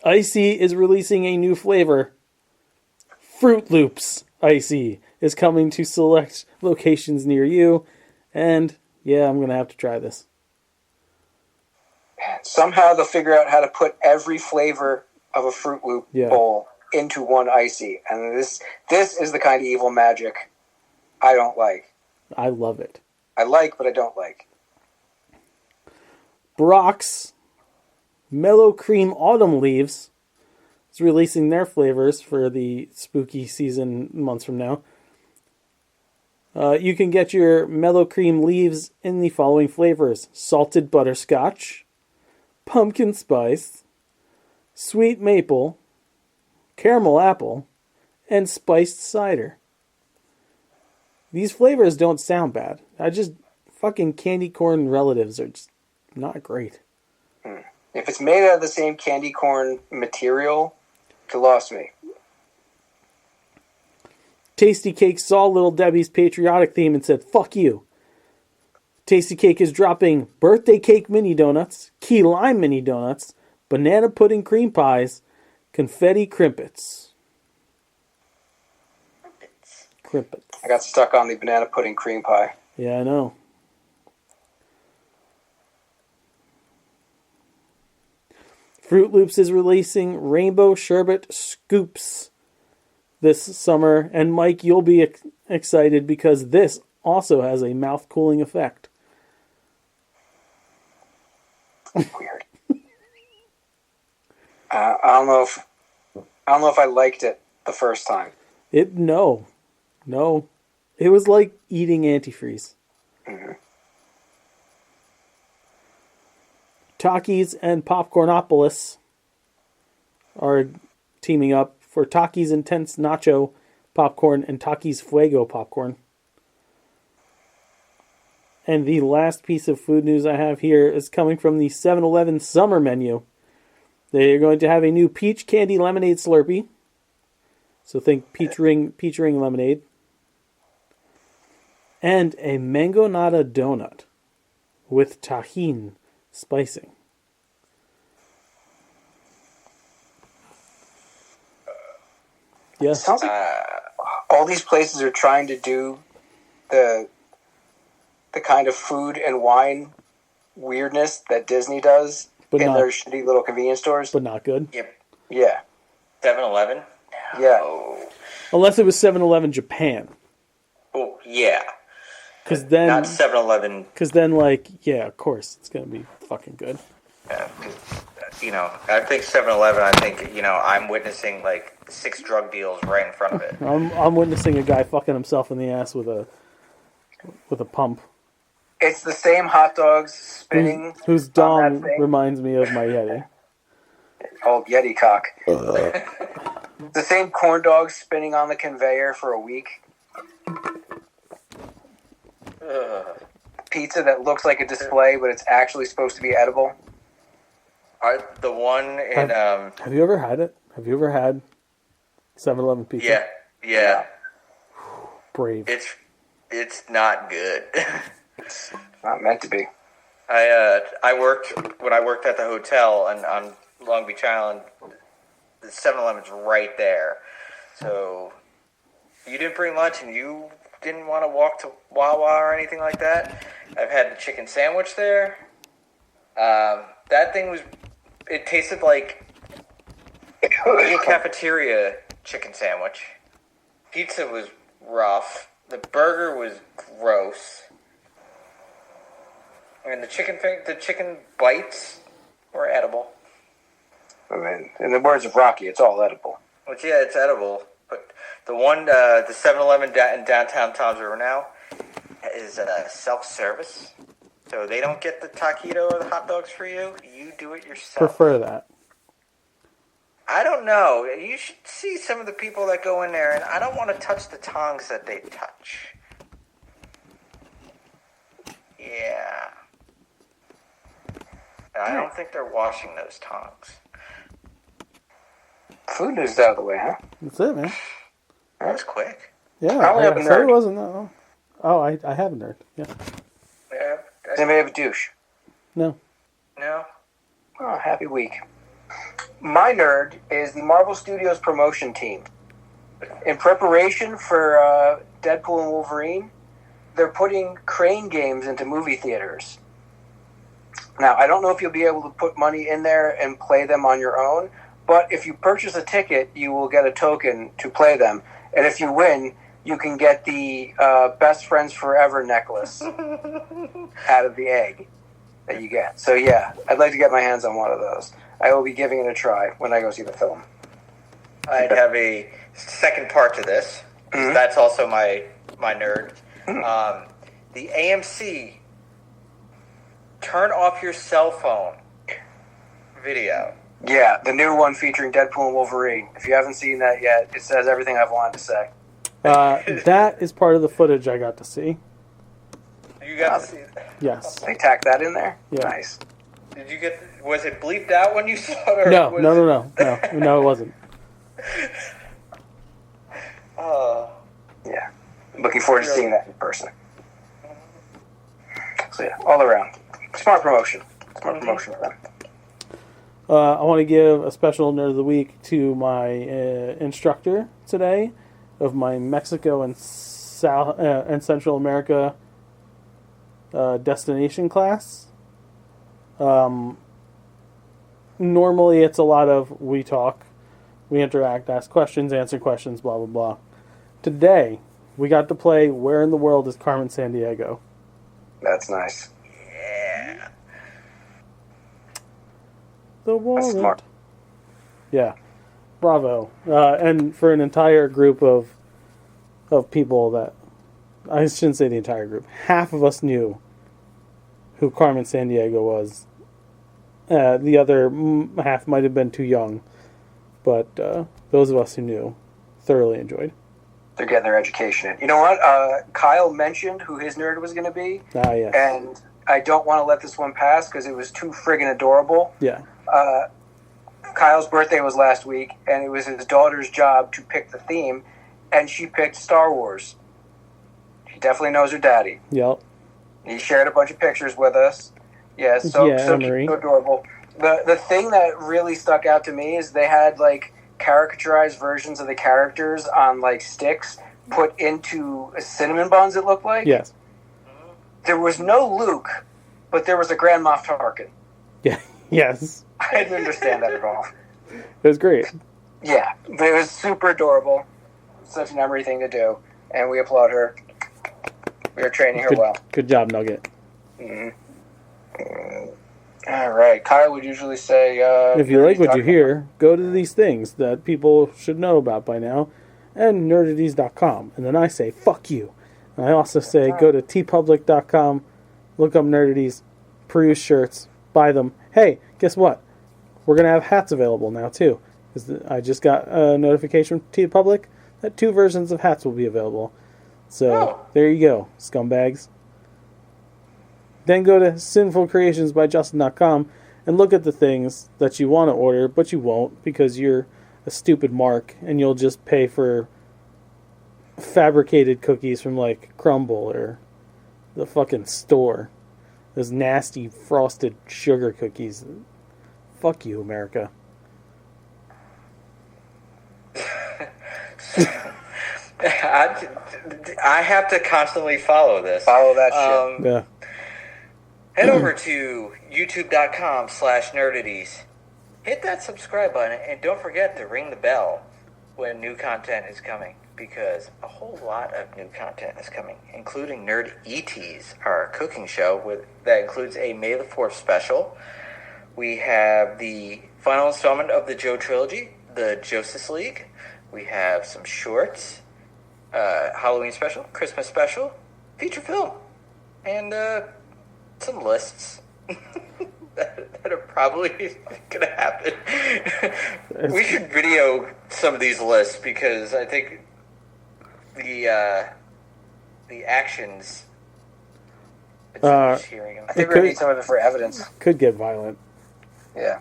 Icy is releasing a new flavor. Fruit Loops Icy is coming to select locations near you. And, yeah, I'm going to have to try this. Somehow they'll figure out how to put every flavor of a Fruit Loop bowl into one Icy. And this is the kind of evil magic I don't like. I love it. I like, but I don't like. Brock's Mellow Cream Autumn Leaves is releasing their flavors for the spooky season months from now. You can get your Mellow Cream Leaves in the following flavors: salted butterscotch, pumpkin spice, sweet maple, caramel apple, and spiced cider. These flavors don't sound bad. Fucking candy corn relatives are just not great. If it's made out of the same candy corn material, it lost me. Tasty Cake saw Little Debbie's patriotic theme and said, fuck you. Tasty Cake is dropping birthday cake mini donuts, key lime mini donuts, banana pudding cream pies, confetti crimpets. Crimpets. I got stuck on the banana pudding cream pie. Yeah, I know. Fruit Loops is releasing Rainbow Sherbet Scoops this summer, and Mike, you'll be excited because this also has a mouth-cooling effect. Weird. I don't know if I liked it the first time. No. It was like eating antifreeze. Mm-hmm. Takis and Popcornopolis are teaming up for Takis Intense Nacho Popcorn and Takis Fuego Popcorn. And the last piece of food news I have here is coming from the 7-Eleven summer menu. They are going to have a new peach candy lemonade Slurpee. So think peach ring lemonade. And a mango nata donut with tahini spicing. Yes. Sounds like all these places are trying to do the kind of food and wine weirdness that Disney does But in not- their shitty little convenience stores. But not good. Yep. Yeah. 7-Eleven? Yeah. Oh. Unless it was 7-Eleven Japan. Oh, yeah. Because then, Not 7-Eleven. yeah, of course, it's going to be fucking good. I think 7-Eleven, I'm witnessing, 6 drug deals right in front of it. I'm witnessing a guy fucking himself in the ass with a pump. It's the same hot dogs spinning. Whose on dong that thing. reminds me of my Yeti. Old Yeti cock. The same corn dogs spinning on the conveyor for a week. Pizza that looks like a display, but it's actually supposed to be edible. The one in, Have you ever had it? Have you ever had 7-Eleven pizza? yeah. Brave. It's not good. It's not meant to be. I worked at the hotel on Long Beach Island. The 7-Eleven's right there. So you didn't bring lunch and you didn't want to walk to Wawa or anything like that. I've had the chicken sandwich there. That thing it tasted like a cafeteria chicken sandwich. Pizza was rough. The burger was gross. And the chicken bites were edible. I mean, in the words of Rocky, it's all edible. Which, yeah, it's edible. But the one, the 7-Eleven in downtown Tom's River now is self-service. So they don't get the taquito or the hot dogs for you. You do it yourself. Prefer that. I don't know. You should see some of the people that go in there, and I don't want to touch the tongs that they touch. Yeah. And I don't think they're washing those tongs. Food news is out of the way, huh? That's it, man. That was quick. Yeah, I only have a said it nerd. wasn't. No. Oh, I have a nerd. Yeah. Yeah. Does anybody have a douche? No. No. Oh, happy week. My nerd is the Marvel Studios promotion team. In preparation for Deadpool and Wolverine, they're putting crane games into movie theaters. Now, I don't know if you'll be able to put money in there and play them on your own, but if you purchase a ticket, you will get a token to play them. And if you win, you can get the Best Friends Forever necklace out of the egg that you get. So, yeah, I'd like to get my hands on one of those. I will be giving it a try when I go see the film. I'd have a second part to this. 'Cause that's also my nerd. The AMC turn off your cell phone video. Yeah, the new one featuring Deadpool and Wolverine. If you haven't seen that yet, it says everything I've wanted to say. That is part of the footage I got to see. You got to see that. Yes. They tack that in there? Yeah. Nice. Did you get? Was it bleeped out when you saw it? Or No, was no, it wasn't. Yeah. Looking forward to seeing that in person. So, yeah, all around. Smart promotion. Smart promotion for them. I want to give a special nerd of the week to my instructor today of my Mexico and South and Central America destination class. Normally, it's a lot of we talk, we interact, ask questions, answer questions, blah blah blah. Today, we got to play Where in the World is Carmen Sandiego? That's nice. Yeah. The warrant. smart. Yeah, bravo. And for an entire group of people that I shouldn't say the entire group, half of us knew who Carmen Sandiego was. The other half might have been too young but those of us who knew thoroughly enjoyed. They're getting their education in. You know what? Kyle mentioned who his nerd was going to be. Ah, yes. And I don't want to let this one pass because it was too friggin' adorable. Yeah. Kyle's birthday was last week, and it was his daughter's job to pick the theme, and she picked Star Wars. She definitely knows her daddy. Yep. He shared a bunch of pictures with us. Yeah, so Marie. so adorable. The thing that really stuck out to me is they had like caricaturized versions of the characters on like sticks put into cinnamon buns. It looked like. Yes. There was no Luke, but there was a Grand Moff Tarkin. Yeah. Yes. I didn't understand that at all. It was great. Yeah, but it was super adorable. Such an Emery thing to do, and we applaud her. We are training her well. Good job, Nugget. All right, Kyle would usually say, if you like what you hear, go to these things that people should know about by now, and nerdities.com. And then I say, fuck you. And I also say, go to tpublic.com, look up Nerdities, peruse shirts, buy them. Hey, guess what? We're going to have hats available now, too. Because I just got a notification from TeePublic that 2 versions of hats will be available. So, there you go, scumbags. Then go to sinfulcreationsbyjustin.com and look at the things that you want to order, but you won't because you're a stupid mark and you'll just pay for fabricated cookies from, like, Crumble or the fucking store. Those nasty frosted sugar cookies. Fuck you, America. I have to constantly follow this. Follow that shit. Yeah. Head over to youtube.com/nerdities. Hit that subscribe button and don't forget to ring the bell when new content is coming, because a whole lot of new content is coming, including Nerd ETs, our cooking show that includes a May the 4th special. We have the final installment of the Joe trilogy, the Justice League. We have some shorts, Halloween special, Christmas special, feature film, and some lists that are probably going to happen. We should video some of these lists because I think the actions. Just hearing them. I think we're going to need some of it for evidence. Could get violent. Yeah.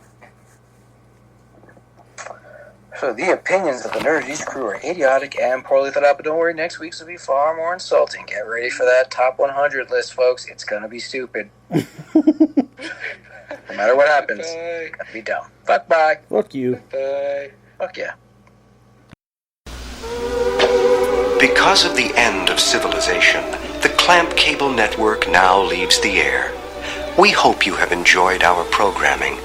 So the opinions of the Nerdies crew are idiotic and poorly thought out, but don't worry, next week's will be far more insulting. Get ready for that top 100 list, folks. It's going to be stupid. No matter what happens, it's going to be dumb. Fuck bye. Fuck you. Bye. Fuck yeah. Because of the end of civilization, the Clamp Cable Network now leaves the air. We hope you have enjoyed our programming,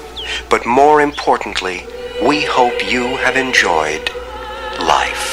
but more importantly, we hope you have enjoyed life.